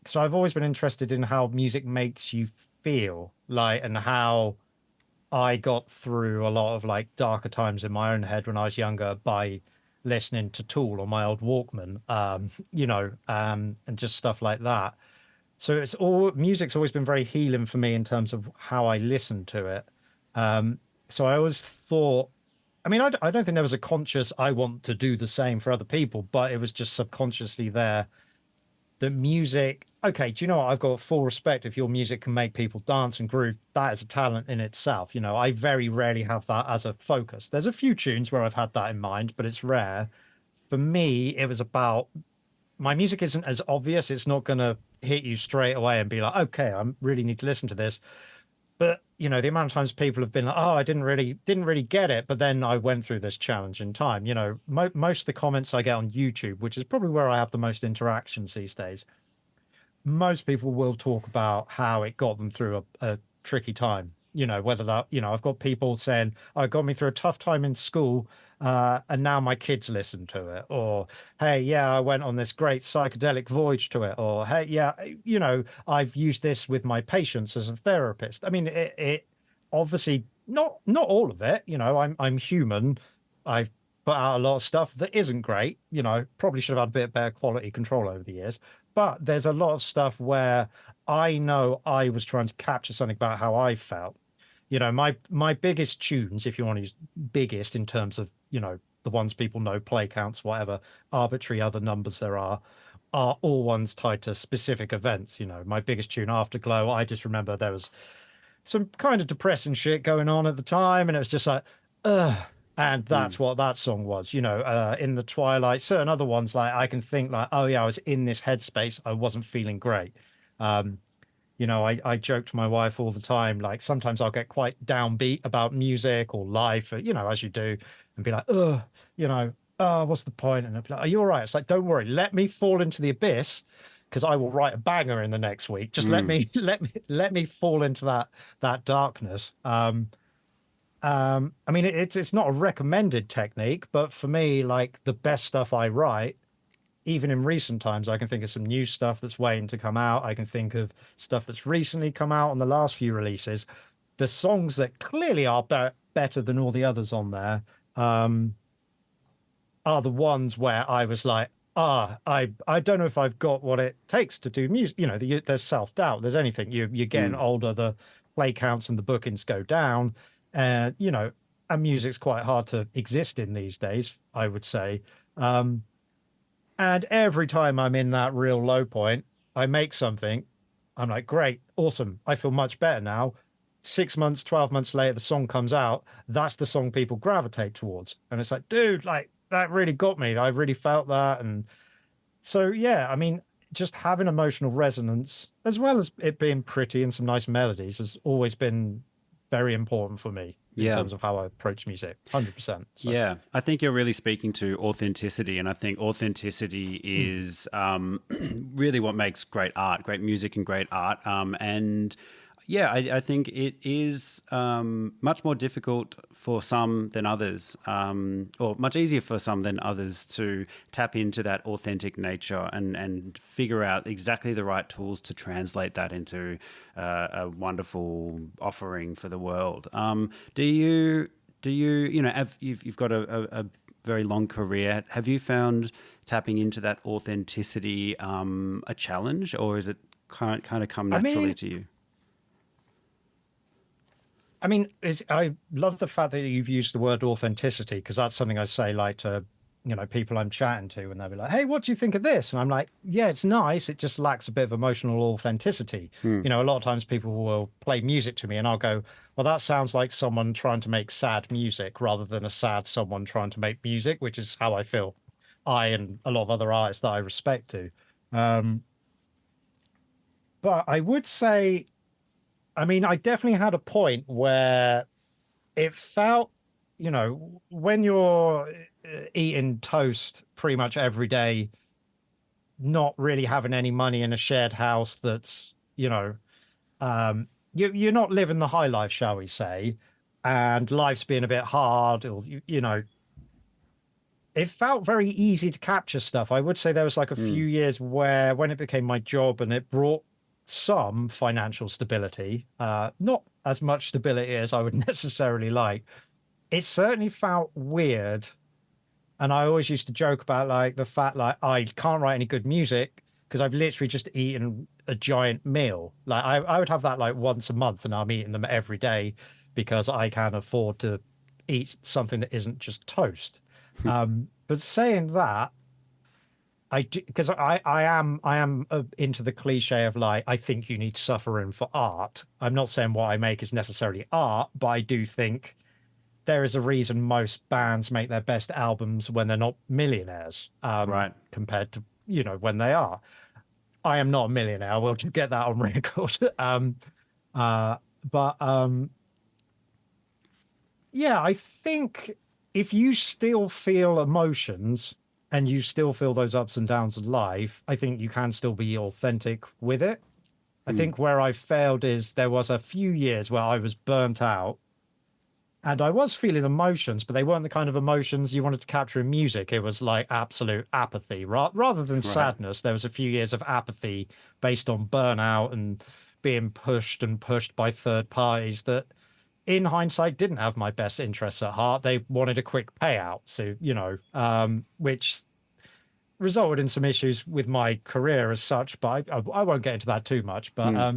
So I've always been interested in how music makes you feel, like, and how I got through a lot of like darker times in my own head when I was younger by listening to Tool on my old Walkman, and just stuff like that. So music's always been very healing for me in terms of how I listen to it. So I always thought, I mean, I don't think there was a conscious, I want to do the same for other people, but it was just subconsciously there that music, okay, do you know what? I've got full respect if your music can make people dance and groove. That is a talent in itself. I very rarely have that as a focus. There's a few tunes where I've had that in mind, but it's rare. For me, it was about, my music isn't as obvious. It's not going to hit you straight away and be like, okay, I really need to listen to this. But the amount of times people have been like, oh, I didn't really get it, but then I went through this challenging time. Most of the comments I get on YouTube, which is probably where I have the most interactions these days, most people will talk about how it got them through a tricky time. Whether that, I've got people saying, oh, it got me through a tough time in school, and now my kids listen to it. Or, hey, yeah, I went on this great psychedelic voyage to it. Or, hey, yeah, I've used this with my patients as a therapist. I mean, it obviously not all of it. I'm human. I've put out a lot of stuff that isn't great. Probably should have had a bit better quality control over the years. But there's a lot of stuff where I know I was trying to capture something about how I felt. my biggest tunes, if you want to use biggest in terms of, the ones people know, play counts, whatever arbitrary other numbers there are all ones tied to specific events. My biggest tune, Afterglow, I just remember there was some kind of depressing shit going on at the time, and it was just like, ugh. And that's what that song was, In the Twilight. Certain other ones, like I can think like, oh yeah, I was in this headspace, I wasn't feeling great. I joke to my wife all the time, like sometimes I'll get quite downbeat about music or life, as you do, and be like, oh, what's the point? And I'll be like, are you all right? It's like, don't worry, let me fall into the abyss, because I will write a banger in the next week. Just let me fall into that darkness. I mean, it's not a recommended technique, but for me, like the best stuff I write, even in recent times, I can think of some new stuff that's waiting to come out. I can think of stuff that's recently come out on the last few releases. The songs that clearly are better than all the others on there are the ones where I was like, I don't know if I've got what it takes to do music. There's self-doubt. There's anything. You're getting older, the play counts and the bookings go down. And, and music's quite hard to exist in these days, I would say. And every time I'm in that real low point, I make something. I'm like, great, awesome. I feel much better now. 6 months, 12 months later, the song comes out. That's the song people gravitate towards. And it's like, dude, like that really got me. I really felt that. And so, yeah, I mean, just having emotional resonance, as well as it being pretty and some nice melodies, has always been very important for me in terms of how I approach music. 100%. So. Yeah, I think you're really speaking to authenticity, and I think authenticity is really what makes great art, great music and great art. And yeah, I think it is much more difficult for some than others, or much easier for some than others to tap into that authentic nature and figure out exactly the right tools to translate that into a wonderful offering for the world. Do you you've got a very long career. Have you found tapping into that authenticity a challenge, or is it kind of come naturally to you? I mean, I love the fact that you've used the word authenticity, because that's something I say like to, people I'm chatting to, and they'll be like, hey, what do you think of this? And I'm like, yeah, it's nice. It just lacks a bit of emotional authenticity. A lot of times people will play music to me and I'll go, well, that sounds like someone trying to make sad music rather than a sad someone trying to make music, which is how I feel I and a lot of other artists that I respect do. But I would say, I mean, I definitely had a point where it felt, when you're eating toast pretty much every day, not really having any money in a shared house that's, you're not living the high life, shall we say, and life's being a bit hard, or, it felt very easy to capture stuff. I would say there was like a few years where when it became my job and it brought some financial stability, not as much stability as I would necessarily like, it certainly felt weird. And I always used to joke about like the fact like I can't write any good music because I've literally just eaten a giant meal. Like I would have that like once a month, and I'm eating them every day because I can afford to eat something that isn't just toast. But saying that, I do, because I am into the cliche of like, I think you need suffering for art. I'm not saying what I make is necessarily art, but I do think there is a reason most bands make their best albums when they're not millionaires, Right. compared to, when they are. I am not a millionaire. We'll just get that on record. Yeah, I think if you still feel emotions and you still feel those ups and downs of life, I think you can still be authentic with it. I think where I failed is there was a few years where I was burnt out and I was feeling emotions, but they weren't the kind of emotions you wanted to capture in music. It was like absolute apathy rather than sadness. There was a few years of apathy based on burnout and being pushed by third parties that in hindsight didn't have my best interests at heart. They wanted a quick payout. So, which resulted in some issues with my career as such, but I won't get into that too much. But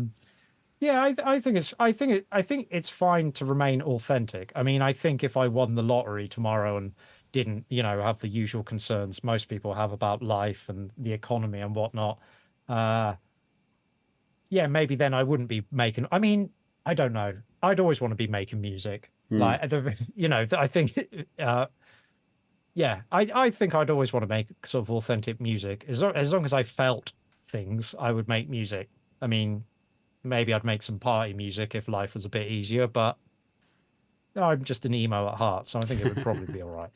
Yeah, I think it's fine to remain authentic. I mean, I think if I won the lottery tomorrow and didn't, have the usual concerns most people have about life and the economy and whatnot, uh, yeah, maybe then I wouldn't be making. I mean, I don't know. I'd always want to be making music. Hmm. Like, I think, yeah, I think I'd always want to make sort of authentic music. As long as I felt things, I would make music. I mean, maybe I'd make some party music if life was a bit easier, but I'm just an emo at heart, so I think it would probably be all right.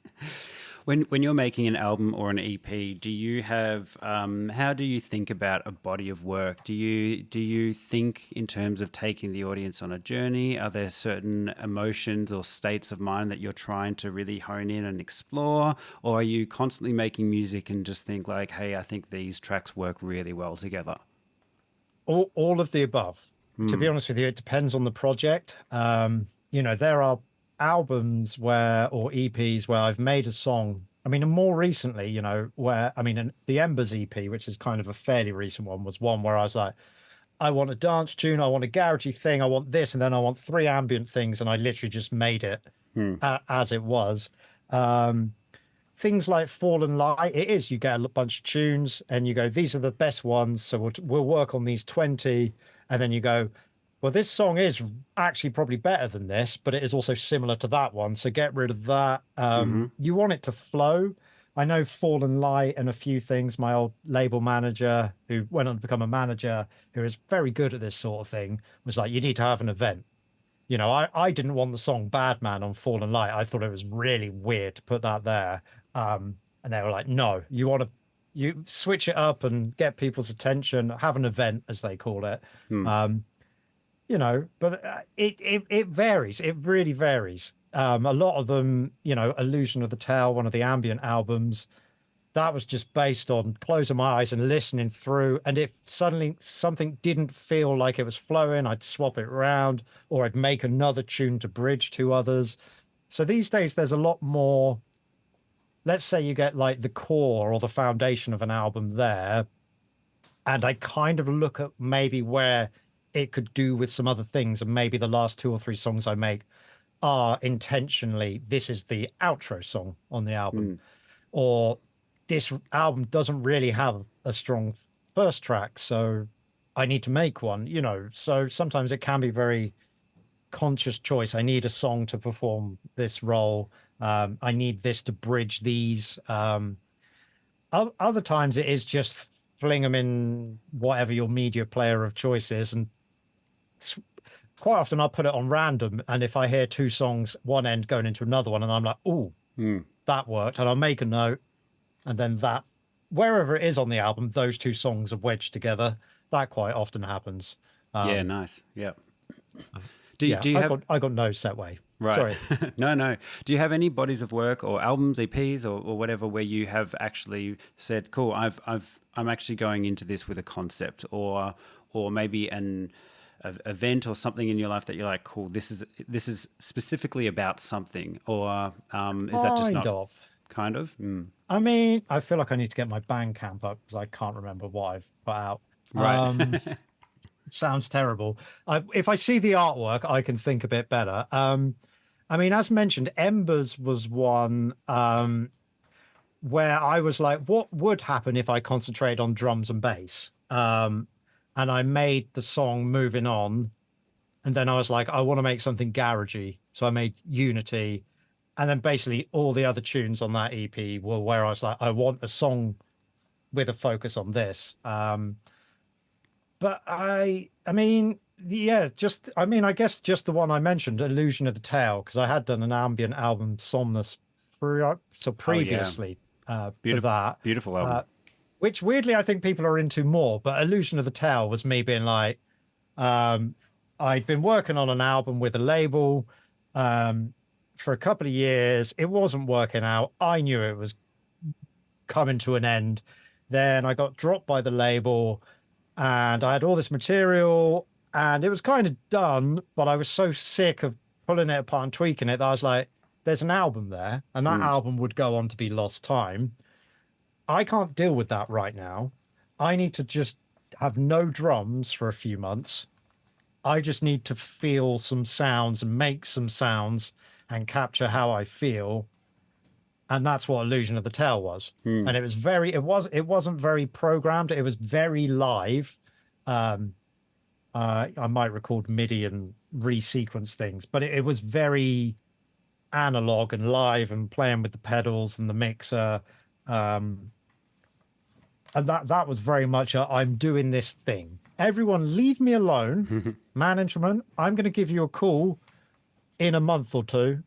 When you're making an album or an EP, do you have how do you think about a body of work? Do you think in terms of taking the audience on a journey? Are there certain emotions or states of mind that you're trying to really hone in and explore, or are you constantly making music and just think like, hey, I think these tracks work really well together? All of the above. To be Hmm. honest with you, it depends on the project. There are albums or EPs where I've made a song. I mean, and more recently, where I mean, the Embers EP, which is kind of a fairly recent one, was one where I was like, I want a dance tune, I want a garagey thing, I want this, and then I want three ambient things, and I literally just made it Hmm. as it was. Um, Things like Fallen Light, it is you get a bunch of tunes and you go, these are the best ones, so we'll work on these 20, and then you go, well, this song is actually probably better than this, but it is also similar to that one, so get rid of that. Mm-hmm. You want it to flow. I know Fallen Light and a few things. My old label manager, who went on to become a manager, who is very good at this sort of thing, was like, you need to have an event. I didn't want the song Bad Man on Fallen Light. I thought it was really weird to put that there. And they were like, no, you switch it up and get people's attention, have an event, as they call it. Hmm. Um, but it varies. It really varies. A lot of them, Illusion of the Tale, one of the ambient albums, that was just based on closing my eyes and listening through. And if suddenly something didn't feel like it was flowing, I'd swap it around or I'd make another tune to bridge to others. So these days, there's a lot more. Let's say you get like the core or the foundation of an album there. And I kind of look at maybe where it could do with some other things. And maybe the last two or three songs I make are intentionally, this is the outro song on the album, Hmm. or this album doesn't really have a strong first track, so I need to make one, So sometimes it can be very conscious choice. I need a song to perform this role. I need this to bridge these. Other times it is just fling them in whatever your media player of choice is. And quite often I'll put it on random. And if I hear two songs, one end going into another one, and I'm like, oh, Hmm. that worked. And I'll make a note. And then wherever it is on the album, those two songs are wedged together. That quite often happens. Yeah, Um, nice. Yeah. Do yeah, you have I got no set way. right? Sorry. No, no. Do you have any bodies of work or albums, EPs, or whatever where you have actually said, "Cool, I'm actually going into this with a concept," or maybe an event or something in your life that you're like, "Cool, this is specifically about something," or is that just Kind not of. kind of? Mm. I mean, I feel like I need to get my Bandcamp up because I can't remember what I've put out. Right. It sounds terrible. If I see the artwork, I can think a bit better. I mean, as mentioned, Embers was one where I was like, what would happen if I concentrated on drums and bass? And I made the song Moving On. And then I was like, I want to make something garagey. So I made Unity. And then basically all the other tunes on that EP were where I was like, I want a song with a focus on this. But I mean, yeah, I guess just the one I mentioned, Illusion of the Tale, because I had done an ambient album, Somnus, Oh yeah, previously to beautiful, that, beautiful album. uh, which weirdly I think people are into more. But Illusion of the Tale was me being like, um, I'd been working on an album with a label for a couple of years. It wasn't working out. I knew it was coming to an end. Then I got dropped by the label and I had all this material and it was kind of done, but I was so sick of pulling it apart and tweaking it that I was like, there's an album there, and that Mm. album would go on to be Lost Time. I can't deal with that right now. I need to just have no drums for a few months I just need to feel some sounds and make some sounds and capture how I feel. And that's what Illusion of the Tale was. And it wasn't very programmed. It was very live. Um, I might record MIDI and resequence things, but it was very analog and live and playing with the pedals and the mixer. Um, and that was very much I'm doing this thing. Everyone leave me alone. Management, I'm going to give you a call in a month or two.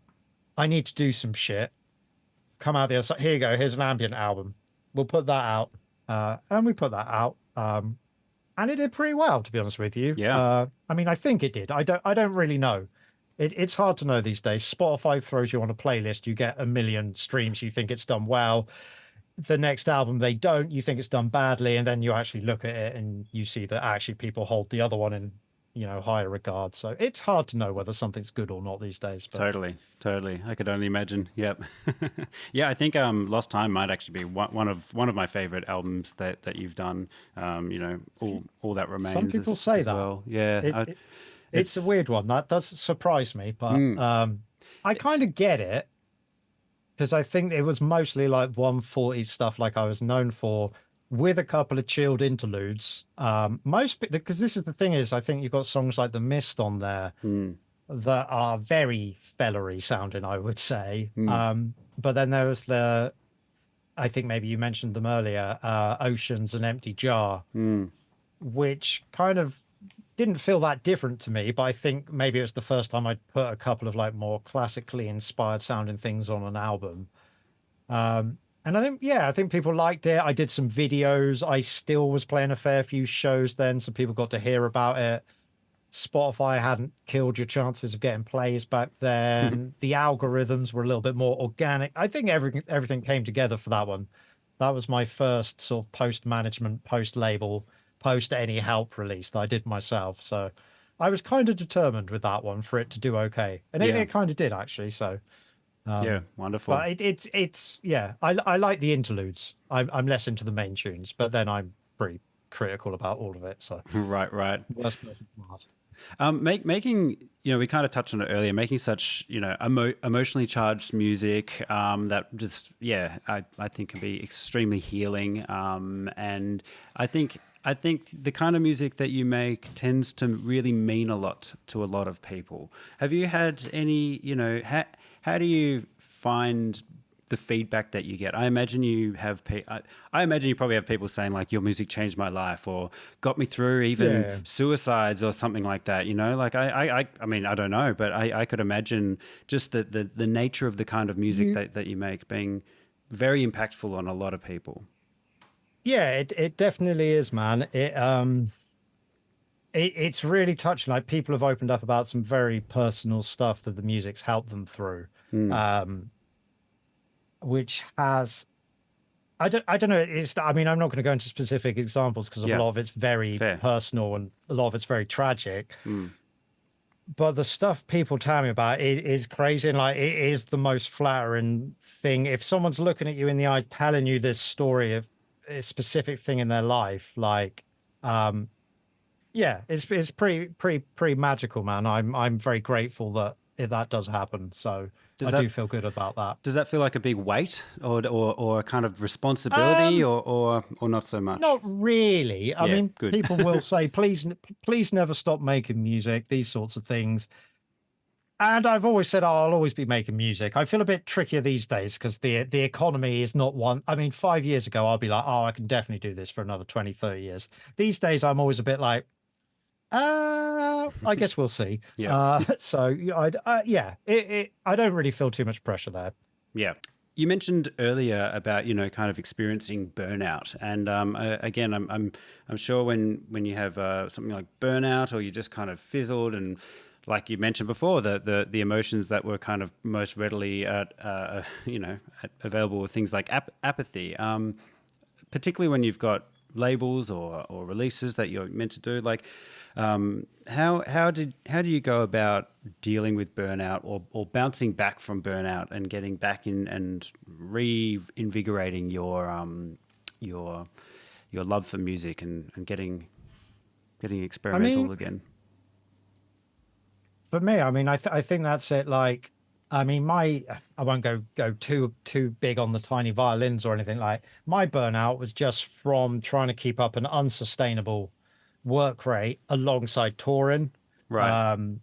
I need to do some shit. Come out the other side. Here you go. Here's an ambient album. We'll put that out. And we put that out. And it did pretty well, to be honest with you. Yeah. I mean, I think it did. I don't really know. It's hard to know these days. Spotify throws you on a playlist. You get 1 million streams. You think it's done well. The next album, they don't. You think it's done badly. And then you actually look at it and you see that actually people hold the other one in, higher regard. So it's hard to know whether something's good or not these days. But... Totally. I could only imagine. Yep. Yeah, I think Lost Time might actually be one of my favorite albums that you've done. All that remains. Some people say as that. well. Yeah. It's a weird one. That does surprise me, but I kind of get it because I think it was mostly like 140s stuff like I was known for with a couple of chilled interludes. Because this is the thing is I think you've got songs like The Mist on there that are very fellery sounding, I would say. But then there was I think maybe you mentioned them earlier, Oceans and Empty Jar, which kind of didn't feel that different to me, but I think maybe it was the first time I'd put a couple of like more classically inspired sounding things on an album. And I think people liked it. I did some videos. I still was playing a fair few shows then, so people got to hear about it. Spotify hadn't killed your chances of getting plays back then. The algorithms were a little bit more organic. I think everything came together for that one. That was my first sort of post-management, post-label, post-any help release that I did myself. So I was kind of determined with that one for it to do okay. And it kind of did, actually. So wonderful. But I like the interludes. I'm less into the main tunes, but then I'm pretty critical about all of it. So right. Worst person to ask. Making, we kind of touched on it earlier, making such, emotionally charged music that just, I think can be extremely healing. And I think the kind of music that you make tends to really mean a lot to a lot of people. Have you had any, how do you find the feedback that you get? I imagine you probably have people saying like, your music changed my life or got me through even suicides or something like that, like I mean, I don't know, but I could imagine just the nature of the kind of music that you make being very impactful on a lot of people. Yeah, it definitely is, man. It's really touching. Like people have opened up about some very personal stuff that the music's helped them through. Which has, I don't know. I'm not going to go into specific examples because a lot of it's very personal and a lot of it's very tragic. But the stuff people tell me about is crazy. And like, it is the most flattering thing. If someone's looking at you in the eyes, telling you this story of a specific thing in their life, like, it's pretty magical, man. I'm very grateful that if that does happen. So I do feel good about that. Does that feel like a big weight or a kind of responsibility or not so much? Not really. I mean, good. People will say, please never stop making music, these sorts of things. And I've always said, I'll always be making music. I feel a bit trickier these days because the economy is not one. I mean, 5 years ago, I'll be like, I can definitely do this for another 20, 30 years. These days, I'm always a bit like, I guess we'll see. I don't really feel too much pressure there. Yeah. You mentioned earlier about, kind of experiencing burnout. And again, I'm sure when you have something like burnout or you just kind of fizzled and like you mentioned before, the emotions that were kind of most readily available with things like apathy, particularly when you've got labels or releases that you're meant to do, like how do you go about dealing with burnout or bouncing back from burnout and getting back in and reinvigorating your love for music and getting experimental again? for me, I mean, I think that's it. Like, I mean, I won't go too big on the tiny violins or anything. Like, my burnout was just from trying to keep up an unsustainable work rate alongside touring. Right. Um,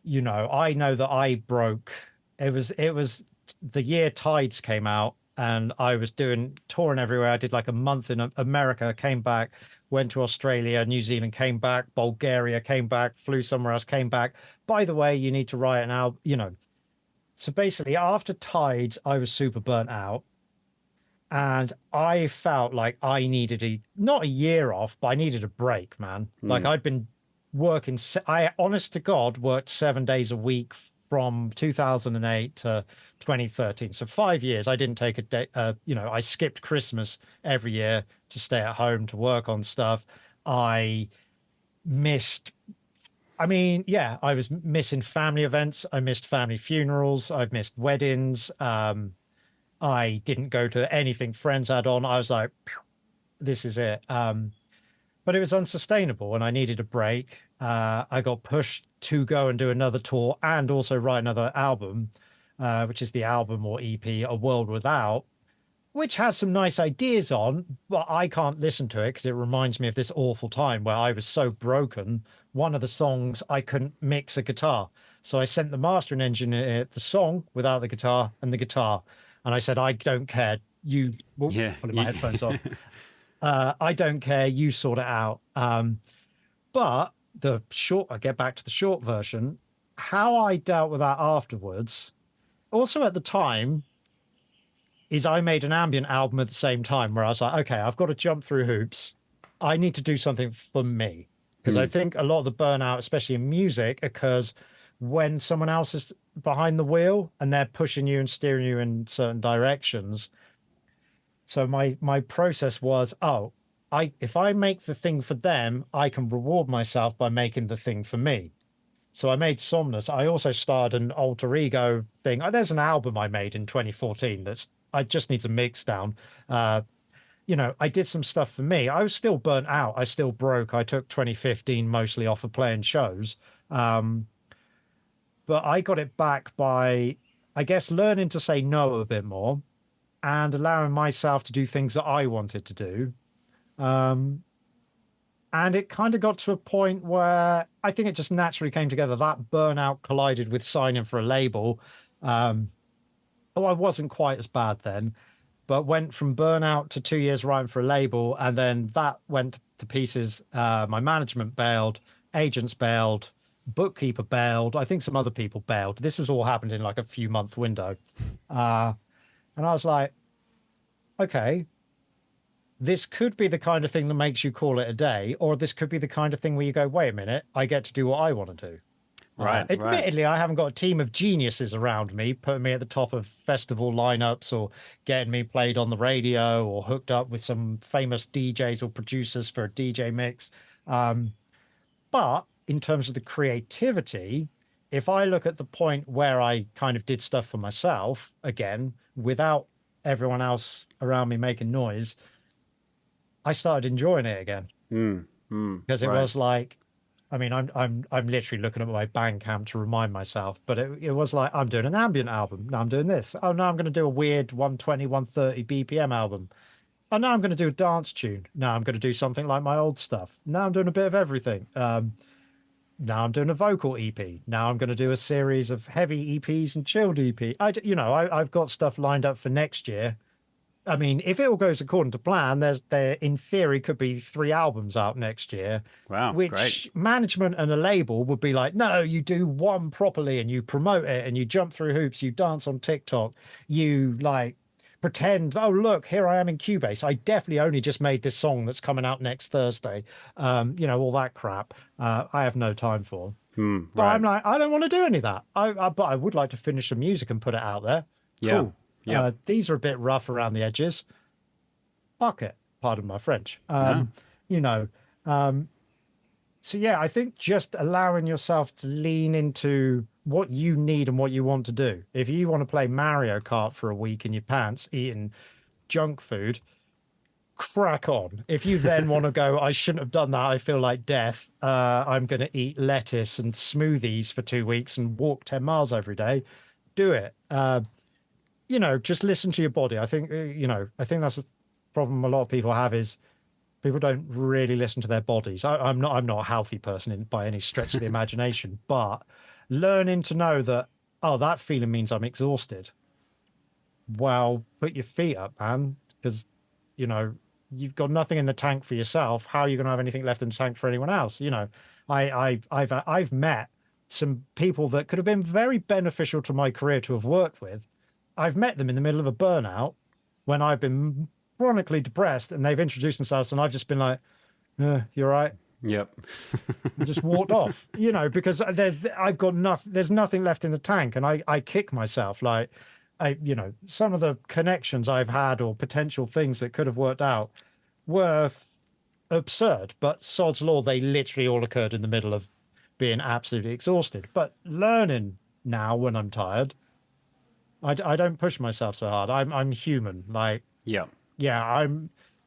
I know that I broke. It was the year Tides came out, and I was doing touring everywhere. I did like a month in America, came back, went to Australia, New Zealand, came back, Bulgaria, came back, flew somewhere else, came back. By the way, you need to write an album. So basically, after Tides, I was super burnt out, and I felt like I needed not a year off, but I needed a break, man. Like Mm. I'd been working, I honest to God worked 7 days a week from 2008 to 2013. So 5 years, I didn't take a day. I skipped Christmas every year to stay at home to work on stuff. I missed. I mean, yeah, I was missing family events. I missed family funerals. I've missed weddings. I didn't go to anything friends had on. I was like, "Phew, this is it." But it was unsustainable and I needed a break. I got pushed to go and do another tour and also write another album, which is the album or EP, A World Without, which has some nice ideas on, but I can't listen to it because it reminds me of this awful time where I was so broken. One of the songs, I couldn't mix a guitar. So I sent the mastering engineer the song without the guitar and the guitar. And I said, I don't care. Yeah. Putting my headphones off. I don't care. You sort it out. But I get back to the short version. How I dealt with that afterwards, also at the time, is I made an ambient album at the same time where I was like, okay, I've got to jump through hoops. I need to do something for me. Because I Mm. think a lot of the burnout, especially in music, occurs when someone else is behind the wheel and they're pushing you and steering you in certain directions. So my process was, if I make the thing for them, I can reward myself by making the thing for me. So I made Somnus. I also started an alter ego thing. There's an album I made in 2014 that's I just need to mix down. I did some stuff for me. I was still burnt out. I still broke. I took 2015 mostly off of playing shows. Um, but I got it back by, I guess, learning to say no a bit more and allowing myself to do things that I wanted to do. Um, and it kind of got to a point where I think it just naturally came together. That burnout collided with signing for a label. Um, I wasn't quite as bad then, but went from burnout to 2 years writing for a label. And then that went to pieces. My management bailed, agents bailed, bookkeeper bailed. I think some other people bailed. This was all happened in like a few month window. And I was like, okay, this could be the kind of thing that makes you call it a day, or this could be the kind of thing where you go, wait a minute, I get to do what I want to do. Right. Right. Admittedly, I haven't got a team of geniuses around me putting me at the top of festival lineups or getting me played on the radio or hooked up with some famous DJs or producers for a DJ mix. But in terms of the creativity, if I look at the point where I kind of did stuff for myself again without everyone else around me making noise, I started enjoying it again Mm. Mm. because it Right. was like, I mean, I'm literally looking at my Bandcamp to remind myself, but it was like I'm doing an ambient album. Now I'm doing this. Oh, now I'm going to do a weird 120, 130 BPM album. Oh, now I'm going to do a dance tune. Now I'm going to do something like my old stuff. Now I'm doing a bit of everything. Now I'm doing a vocal EP. Now I'm going to do a series of heavy EPs and chilled EP. I've got stuff lined up for next year. I mean, if it all goes according to plan, there in theory could be 3 albums out next year, Wow. Great. which management and a label would be like, no, you do one properly and you promote it and you jump through hoops, you dance on TikTok, you like pretend, oh look, here I am in Cubase. I definitely only just made this song that's coming out next Thursday. All that crap. I have no time for. Mm. But I'm Right. like, I don't want to do any of that. But I would like to finish some music and put it out there. Yeah. Cool. Yep. These are a bit rough around the edges. Fuck it. Pardon my French. No. You know. So yeah, I think just allowing yourself to lean into what you need and what you want to do. If you want to play Mario Kart for a week in your pants, eating junk food, crack on. If you then want to go, I shouldn't have done that, I feel like death, I'm going to eat lettuce and smoothies for 2 weeks and walk 10 miles every day, do it. Just listen to your body. I think, I think that's a problem a lot of people have, is people don't really listen to their bodies. I'm not a healthy person by any stretch of the imagination, but learning to know that, oh, that feeling means I'm exhausted. Well, put your feet up, man, because, you've got nothing in the tank for yourself. How are you going to have anything left in the tank for anyone else? I've met some people that could have been very beneficial to my career to have worked with. I've met them in the middle of a burnout when I've been chronically depressed, and they've introduced themselves, and I've just been like, "You're right." Yep. And just walked off, because I've got nothing. There's nothing left in the tank, and I kick myself. Like, some of the connections I've had or potential things that could have worked out were absurd, but sod's law, they literally all occurred in the middle of being absolutely exhausted. But learning now, when I'm tired, I don't push myself so hard. I'm human. Like, yeah,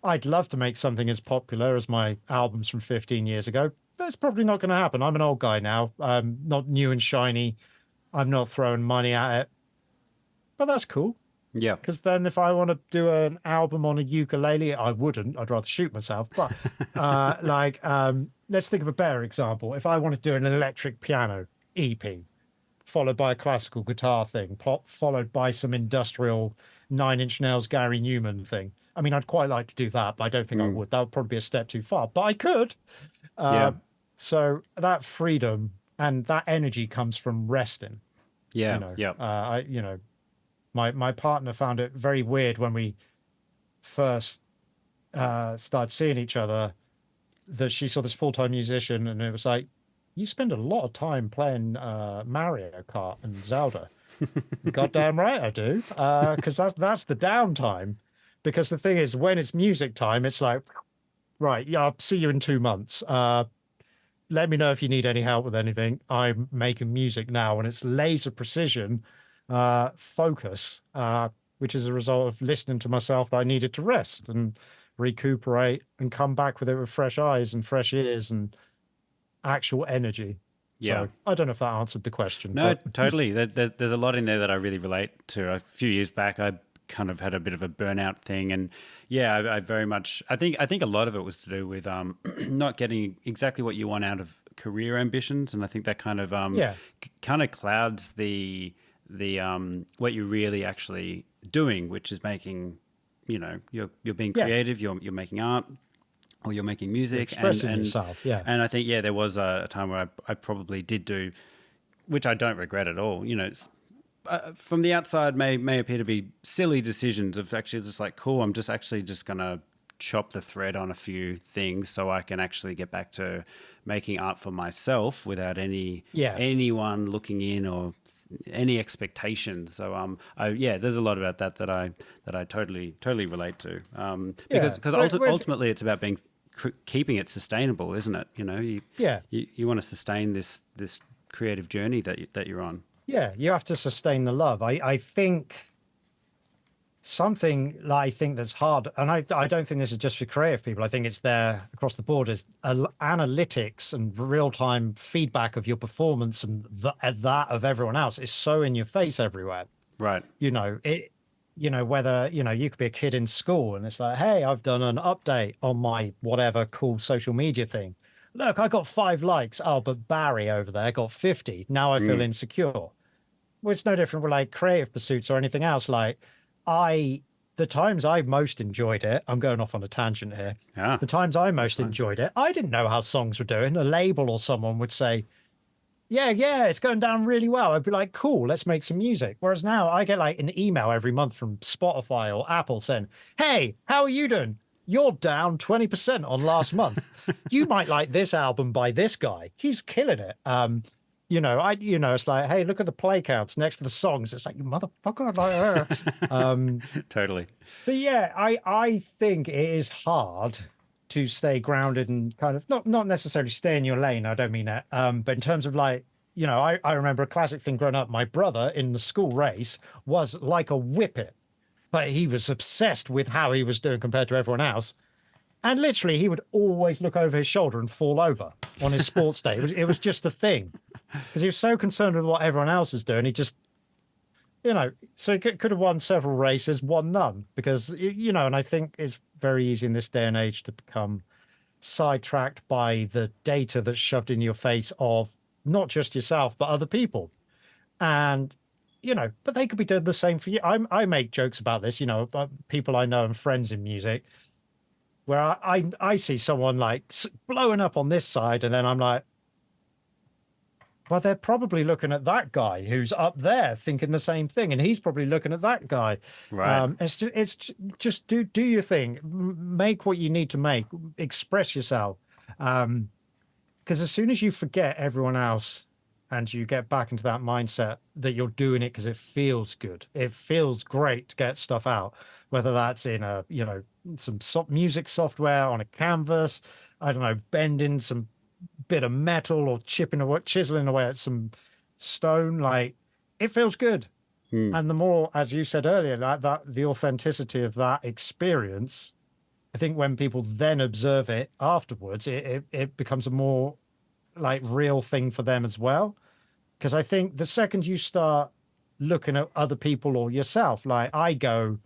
I'd love to make something as popular as my albums from 15 years ago, but it's probably not going to happen. I'm an old guy now. I'm not new and shiny. I'm not throwing money at it, but that's cool. Yeah. Because then if I want to do an album on a ukulele, I wouldn't. I'd rather shoot myself. But let's think of a better example. If I want to do an electric piano EP, followed by a classical guitar thing, followed by some industrial Nine Inch Nails Gary Newman thing. I mean, I'd quite like to do that, but I don't think I would. That would probably be a step too far, but I could. So that freedom and that energy comes from resting. My partner found it very weird when we first started seeing each other, that she saw this full-time musician, and it was like, you spend a lot of time playing Mario Kart and Zelda. Goddamn right I do, because that's the downtime. Because the thing is, when it's music time, it's like, right, yeah, I'll see you in 2 months. Let me know if you need any help with anything. I'm making music now, and it's laser precision focus, which is a result of listening to myself that I needed to rest and recuperate and come back with it with fresh eyes and fresh ears and actual energy. Yeah. So I don't know if that answered the question. No, but... totally. There's a lot in there that I really relate to. A few years back, I kind of had a bit of a burnout thing, and I very much. I think a lot of it was to do with not getting exactly what you want out of career ambitions, and I think that kind of kind of clouds the what you're really actually doing, which is making, you're being creative, you're making art, or you're making music, expressing yourself. And I think there was a time where I probably did do, which I don't regret at all. From the outside may appear to be silly decisions of actually just like, cool, I'm just gonna chop the thread on a few things so I can actually get back to making art for myself without anyone looking in or any expectations. So there's a lot about that I totally relate to, because ultimately it's about keeping it sustainable, isn't it? You want to sustain this creative journey that you're on. Yeah, you have to sustain the love. I think something that I think that's hard, and I don't think this is just for creative people, I think it's there across the board, is analytics and real-time feedback of your performance, and that of everyone else is so in your face everywhere. Right. Whether, you could be a kid in school and it's like, hey, I've done an update on my whatever cool social media thing. Look, I got 5 likes. Oh, but Barry over there got 50. Now I feel insecure. Well, it's no different with like creative pursuits or anything else. Like the times I most enjoyed it, I'm going off on a tangent here. The times I most enjoyed it, I didn't know how songs were doing. A label or someone would say, yeah, it's going down really well. I'd be like, cool, let's make some music. Whereas now I get like an email every month from Spotify or Apple saying, hey, how are you doing? You're down 20% on last month. You might like this album by this guy. He's killing it. It's like, hey, look at the play counts next to the songs. It's like, you motherfucker. Totally. So yeah, I think it is hard to stay grounded and kind of not necessarily stay in your lane. I don't mean that. But in terms of like, I remember a classic thing growing up. My brother in the school race was like a whippet. but he was obsessed with how he was doing compared to everyone else. And literally, he would always look over his shoulder and fall over on his sports day. It was just a thing because he was so concerned with what everyone else is doing. He just, so he could have won several races, won none because, and I think it's very easy in this day and age to become sidetracked by the data that's shoved in your face of not just yourself, but other people. And, but they could be doing the same for you. I make jokes about this, about people I know and friends in music, where I see someone like blowing up on this side, and then I'm like, well, they're probably looking at that guy who's up there thinking the same thing, and he's probably looking at that guy. Right. It's just do your thing, make what you need to make, express yourself. Because as soon as you forget everyone else and you get back into that mindset that you're doing it because it feels good, it feels great to get stuff out, whether that's in a, some music software on a canvas, I don't know, bending some bit of metal or chiseling away at some stone, like it feels good. And the more, as you said earlier, that the authenticity of that experience, I think when people then observe it afterwards, it becomes a more like real thing for them as well. Because I think the second you start looking at other people or yourself, like I go,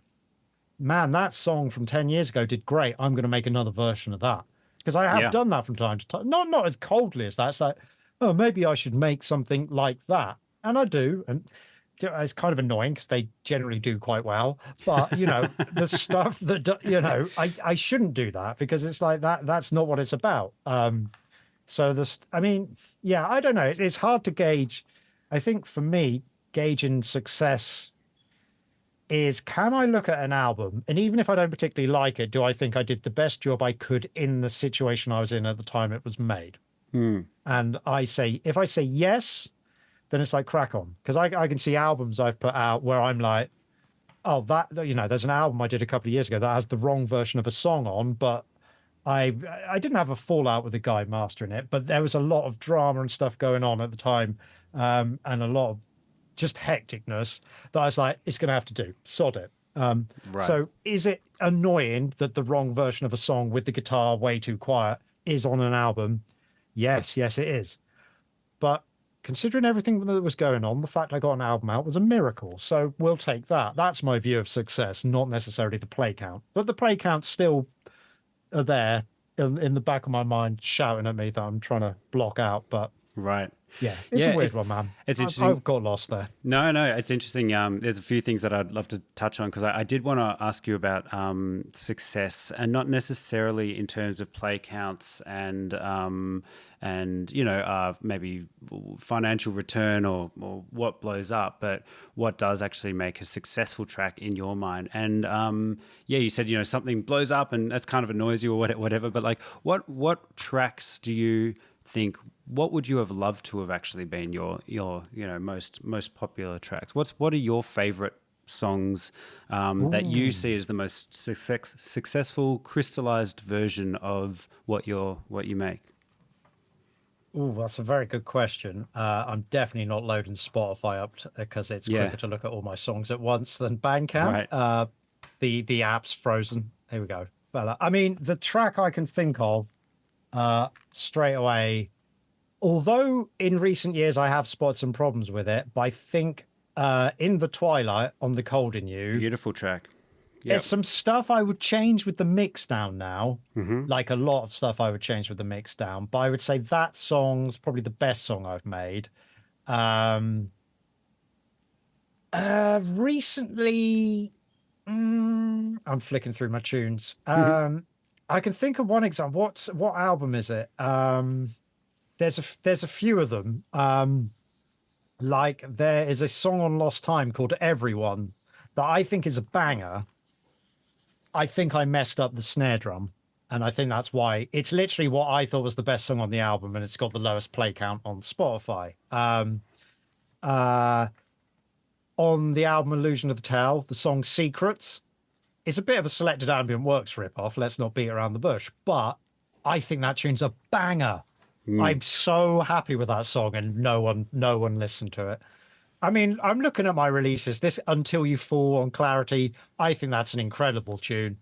man, that song from 10 years ago did great. I'm going to make another version of that. Because I have done that from time to time. Not as coldly as that. It's like, oh, maybe I should make something like that. And I do. And it's kind of annoying because they generally do quite well. But, the stuff that, I shouldn't do that because it's like that's not what it's about. So I don't know. It's hard to gauge. I think for me, gauging success is, can I look at an album and even if I don't particularly like it, do I think I did the best job I could in the situation I was in at the time it was made? And if I say yes, then it's like crack on. Because I can see albums I've put out where I'm like, oh, there's an album I did a couple of years ago that has the wrong version of a song on, but I didn't have a fallout with the guy mastering it, but there was a lot of drama and stuff going on at the time, and a lot of just hecticness that I was like, it's going to have to do. Sod it. Right. So is it annoying that the wrong version of a song with the guitar way too quiet is on an album? Yes, it is. But considering everything that was going on, the fact I got an album out was a miracle. So we'll take that. That's my view of success, not necessarily the play count. But the play counts still are there in the back of my mind shouting at me that I'm trying to block out. But right. Yeah, it's a weird one, man. It's interesting. I've got lost there. No, it's interesting. There's a few things that I'd love to touch on because I did want to ask you about success, and not necessarily in terms of play counts and maybe financial return or what blows up, but what does actually make a successful track in your mind. And you said something blows up and that's kind of annoys you or whatever. But like, what tracks do you think, what would you have loved to have actually been your most popular tracks? What are your favorite songs that you see as the most successful crystallized version of what you make? Oh, that's a very good question. I'm definitely not loading Spotify up because it's quicker to look at all my songs at once than Bandcamp. Right. The app's frozen. Here we go. Fella. I mean, the track I can think of straight away, although in recent years I have spotted some problems with it, but I think In the Twilight on The Cold in You. Beautiful track. Yep. There's some stuff I would change with the mix down now. Like a lot of stuff I would change with the mix down. But I would say that song's probably the best song I've made. Recently, I'm flicking through my tunes. I can think of one example. What album is it? There's a few of them. Like there is a song on Lost Time called Everyone that I think is a banger. I think I messed up the snare drum, and I think that's why it's literally what I thought was the best song on the album, and it's got the lowest play count on Spotify. On the album Illusion of the Tell, the song Secrets, it's a bit of a Selected Ambient Works ripoff. Let's not beat around the bush, but I think that tune's a banger. I'm so happy with that song, and no one listened to it. I mean, I'm looking at my releases. This Until You Fall on Clarity, I think that's an incredible tune,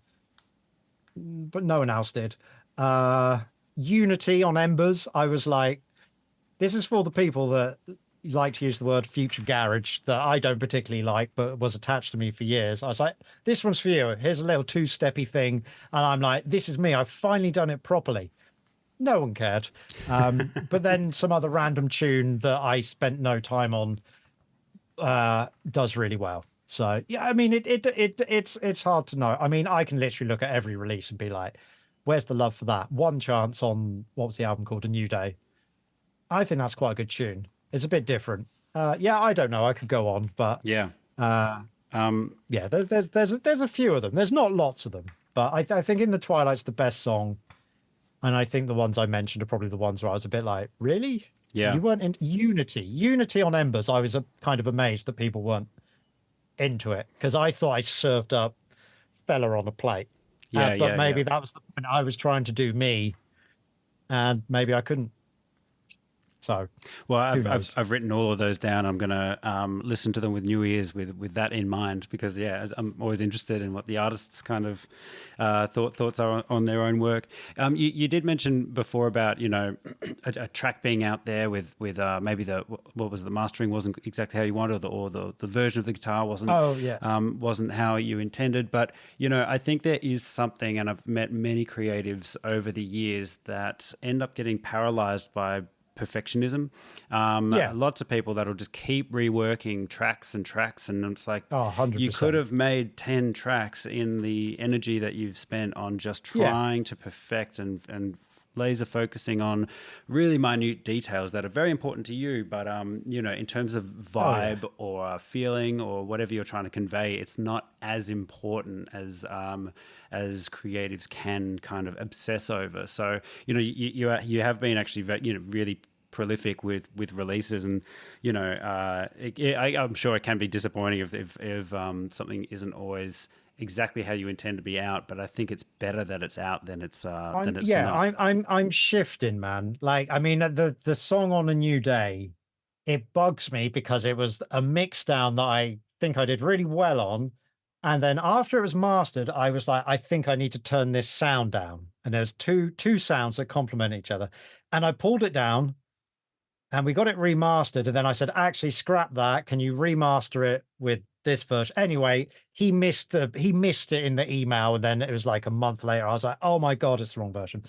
but no one else did. Uh, Unity on Embers, I was like, this is for the people that like to use the word future garage that I don't particularly like, but was attached to me for years. I was like, this one's for you. Here's a little two-steppy thing. And I'm like, this is me. I've finally done it properly. No one cared. But then some other random tune that I spent no time on does really well. So yeah, I mean it's hard to know. I mean, I can literally look at every release and be like, where's the love for that? One Chance on what was the album called? A New Day. I think that's quite a good tune. It's a bit different. Yeah, I don't know. I could go on, but Yeah. yeah, there's a few of them. There's not lots of them, but I think In the Twilight's the best song, and I think the ones I mentioned are probably the ones where I was a bit like, really? Yeah. You weren't in Unity on Embers. I was kind of amazed that people weren't into it because I thought I served up Fella on a plate. Yeah. But Yeah. Yeah. maybe that was the point. I was trying to do me, and maybe I couldn't. So Well, who I've, I've knows? I've written all of those down. I'm gonna listen to them with new ears, with that in mind, because yeah, I'm always interested in what the artists kind of thoughts are on their own work. You did mention before about a track being out there with maybe what was it, the mastering wasn't exactly how you wanted, or the version of the guitar Oh yeah, wasn't how you intended. But I think there is something, and I've met many creatives over the years that end up getting paralyzed by perfectionism. yeah. Lots of people that'll just keep reworking tracks and tracks, and it's like Oh, you could 100%. have made 10 tracks in the energy that you've spent on just Yeah, trying to perfect and laser focusing on really minute details that are very important to you, but in terms of oh yeah. vibe or feeling or whatever you're trying to convey, it's not as important as creatives can kind of obsess over. So you have been actually really prolific with releases, and I'm sure it can be disappointing if something isn't always exactly how you intend to be out, but I think it's better that it's out than it's not. I'm shifting, man. Like, I mean, the song On a New Day, it bugs me because it was a mix down that I think I did really well on. And then after it was mastered, I was like, I think I need to turn this sound down. And there's two sounds that complement each other. And I pulled it down and we got it remastered. And then I said, actually, scrap that. Can you remaster it with this version? Anyway, he missed it in the email. And then it was like a month later. I was like, oh my God, it's the wrong version.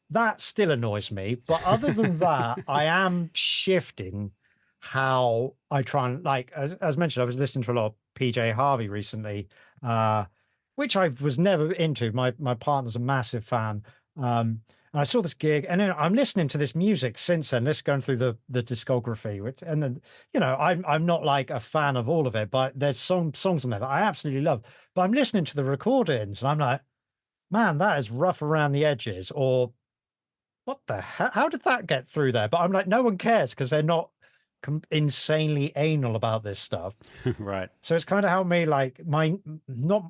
That still annoys me. But other than that, I am shifting how I try and, like, as mentioned, I was listening to a lot of PJ Harvey recently, which I was never into. My partner's a massive fan. And I saw this gig, and then I'm listening to this music since then. This going through the discography, and then I'm not like a fan of all of it, but there's some songs on there that I absolutely love. But I'm listening to the recordings, and I'm like, man, that is rough around the edges, or what the hell? How did that get through there? But I'm like, no one cares because they're not insanely anal about this stuff. Right. So it's kind of helped me. Like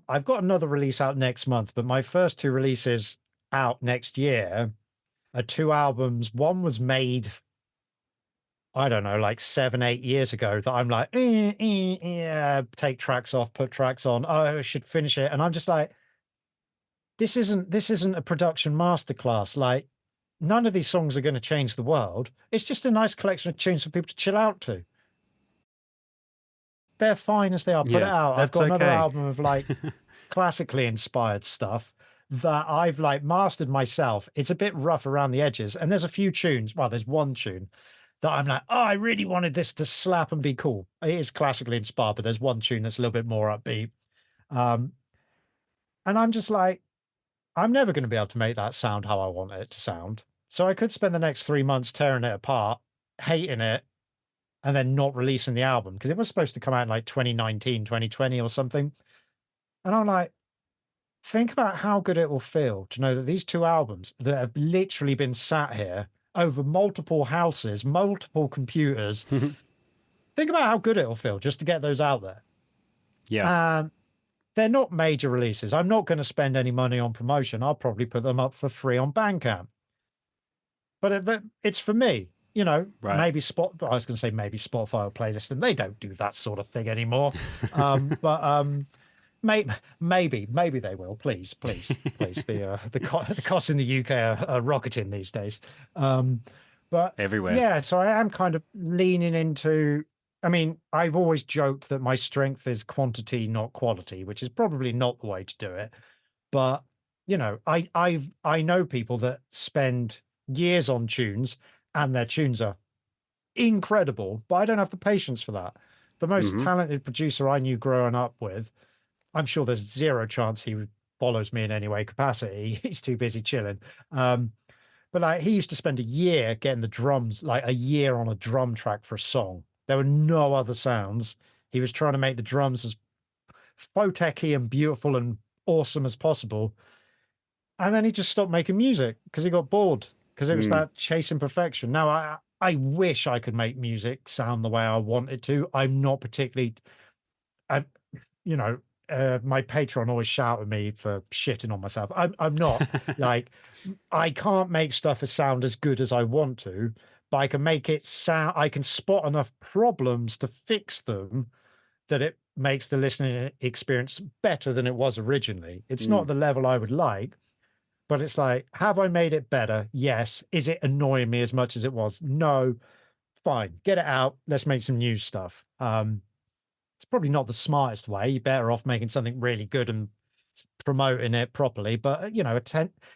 I've got another release out next month, but my first two releases out next year are two albums. One was made, I don't know, like 7-8 years ago. That I'm like, take tracks off, put tracks on. Oh, I should finish it, and I'm just like, this isn't a production masterclass. Like, none of these songs are going to change the world. It's just a nice collection of tunes for people to chill out to. They're fine as they are. Put it Yeah, out. I've that's got another okay. album of like classically inspired stuff that I've like mastered myself. It's a bit rough around the edges. And there's a few tunes. Well, there's one tune that I'm like, oh, I really wanted this to slap and be cool. It is classically inspired, but there's one tune that's a little bit more upbeat. Um, and I'm just like, I'm never going to be able to make that sound how I want it to sound. So I could spend the next 3 months tearing it apart, hating it, and then not releasing the album because it was supposed to come out in like 2019, 2020 or something. And I'm like, think about how good it will feel to know that these two albums that have literally been sat here over multiple houses, multiple computers, think about how good it'll feel just to get those out there. Yeah. Um, they're not major releases. I'm not going to spend any money on promotion. I'll probably put them up for free on Bandcamp. But it's for me. Right. maybe I was going to say maybe Spotify or playlist, and they don't do that sort of thing anymore. But maybe they will. Please, please, please. The costs in the UK are rocketing these days. But Everywhere. yeah, so I am kind of leaning into. I mean, I've always joked that my strength is quantity, not quality, which is probably not the way to do it. But I know people that spend years on tunes and their tunes are incredible, but I don't have the patience for that. The most Hmm. talented producer I knew growing up with, I'm sure there's zero chance he follows me in any way capacity. He's too busy chilling. Um, but like he used to spend a year getting the drums, like a year on a drum track for a song. There were no other sounds. He was trying to make the drums as photechy and beautiful and awesome as possible. And then he just stopped making music because he got bored because it was Mm. that chasing perfection. Now I wish I could make music sound the way I wanted to. I'm not particularly I you know, my patron always shout at me for shitting on myself. I'm not like I can't make stuff sound as good as I want to, but I can make it sound. I can spot enough problems to fix them that it makes the listening experience better than it was originally. It's not Mm. the level I would like, but it's like, have I made it better? Yes. Is it annoying me as much as it was? No. Fine. Get it out. Let's make some new stuff. It's probably not the smartest way. You're better off making something really good and promoting it properly. But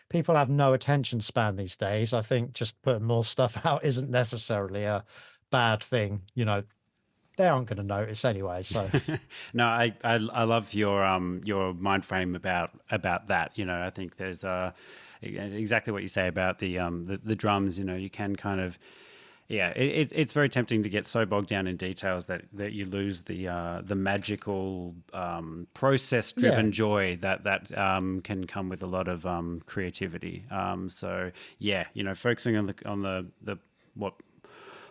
people have no attention span these days. I think just putting more stuff out isn't necessarily a bad thing. They aren't going to notice anyway. So No, I love your mind frame about that. I think there's exactly what you say about the drums. You can kind of, yeah, it's very tempting to get so bogged down in details that you lose the magical process yeah, driven joy that can come with a lot of creativity. So yeah, focusing on the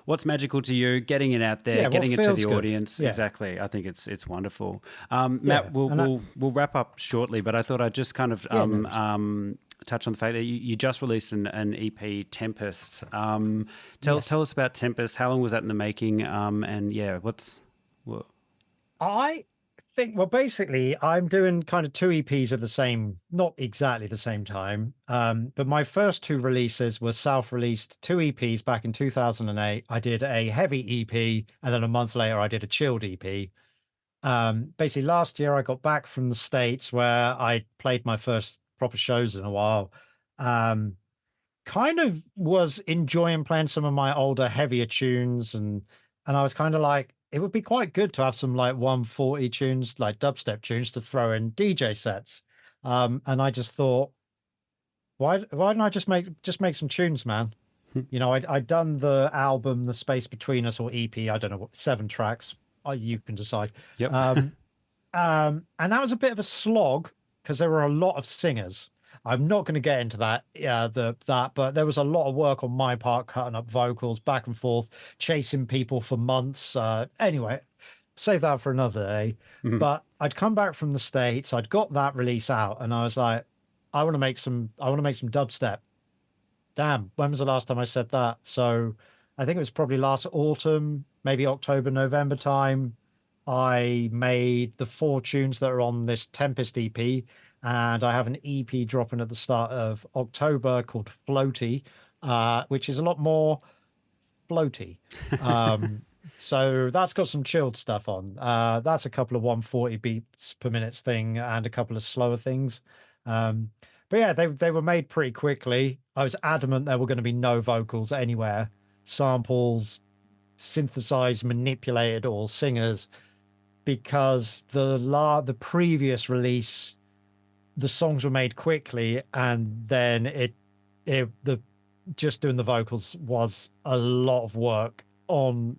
what's magical to you, getting it out there, yeah. What getting it to feels the good? audience. Yeah, Exactly. I think it's wonderful. yeah, Matt, we'll, and we'll we'll wrap up shortly, but I thought I'd just kind of yeah, no, touch on the fact that you just released an EP, Tempest. Tell yes. us about Tempest. How long was that in the making? And yeah, what? I think, well, basically, I'm doing kind of two EPs at the same, not exactly the same time. But my first two releases were self-released two EPs back in 2008. I did a heavy EP, and then a month later, I did a chilled EP. Basically, last year, I got back from the States where I played my first proper shows in a while. Um, Kind of was enjoying playing some of my older, heavier tunes, and I was kind of like, it would be quite good to have some like 140 tunes, like dubstep tunes, to throw in DJ sets. And I just thought, why don't I just make some tunes, man? I'd done the album, The Space Between Us, or EP, I don't know what, 7 tracks. You can decide. Yep. Um, and that was a bit of a slog because there were a lot of singers. I'm not going to get into that, but there was a lot of work on my part, cutting up vocals back and forth, chasing people for months. Anyway, save that for another day. Mhm. But I'd come back from the States, I'd got that release out, and I was like, I want to make some dubstep. Damn, when was the last time I said that? So I think it was probably last autumn, maybe October, November time. I made the 4 tunes that are on this Tempest EP, and I have an EP dropping at the start of October called Floaty, which is a lot more floaty. Um, so that's got some chilled stuff on. That's a couple of 140 beats per minute thing and a couple of slower things. Um, but yeah, they were made pretty quickly. I was adamant there were going to be no vocals anywhere, samples, synthesized, manipulated, or singers, because the previous release, the songs were made quickly, and then the just doing the vocals was a lot of work on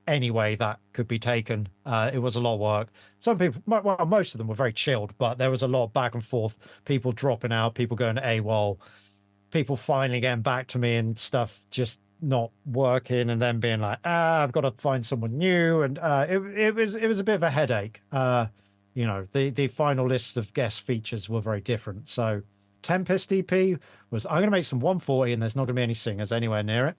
any way that could be taken. It was a lot of work. Some people, well, most of them were very chilled, but there was a lot of back and forth, people dropping out, people going AWOL, people finally getting back to me and stuff just not working, and then being like, I've got to find someone new. And it was a bit of a headache. The final list of guest features were very different. So Tempest EP was, I'm going to make some 140, and there's not going to be any singers anywhere near it.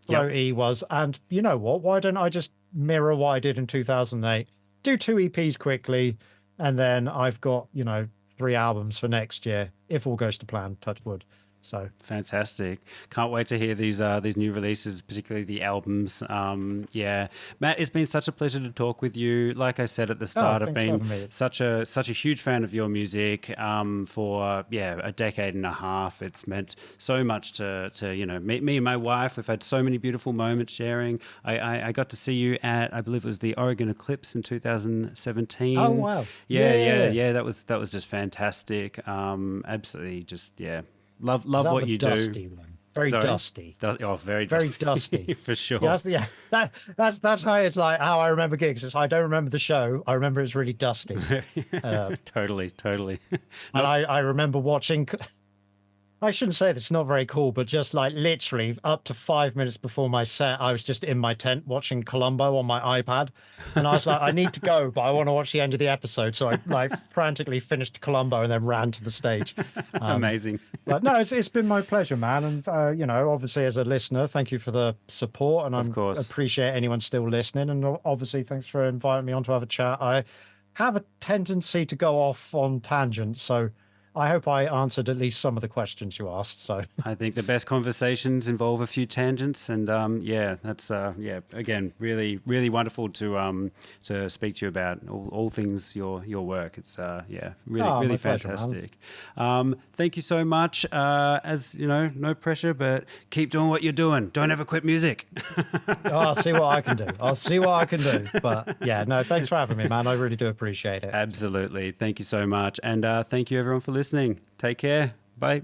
Yep. floaty was, and you know what? Why don't I just mirror what I did in 2008? Do 2 EPs quickly, and then I've got, 3 albums for next year if all goes to plan. Touch wood. So Fantastic! Can't wait to hear these new releases, particularly the albums. Yeah, Matt, it's been such a pleasure to talk with you. Like I said at the start, I've thanks for been having me. such a huge fan of your music for a decade and a half. It's meant so much to me and my wife. We've had so many beautiful moments sharing. I got to see you at, I believe it was the Oregon Eclipse in 2017. Oh wow! Yeah. That was just fantastic. Absolutely, just yeah. Love Is that what the you dusty do. one? Very Sorry? dusty. Very Very dusty. dusty. For sure. Yeah, that's how it's like how I remember gigs. It's I don't remember the show. I remember it's really dusty. Totally. And I remember watching. I shouldn't say that's not very cool, but just like literally up to 5 minutes before my set, I was just in my tent watching Columbo on my iPad, and I was like, I need to go, but I want to watch the end of the episode, so I like frantically finished Columbo and then ran to the stage. Amazing. But no, it's been my pleasure, man, and obviously as a listener, thank you for the support, and I Of course. appreciate anyone still listening, and obviously thanks for inviting me on to have a chat. I have a tendency to go off on tangents, so I hope I answered at least some of the questions you asked. So I think the best conversations involve a few tangents, and that's again really wonderful to speak to you about all things your work. It's really fantastic. Pleasure, thank you so much. As you know, no pressure, but keep doing what you're doing. Don't ever quit music. I'll see what I can do. But yeah, no, thanks for having me, man. I really do appreciate it. Absolutely. Thank you so much, and thank you everyone for listening. Take care. Bye.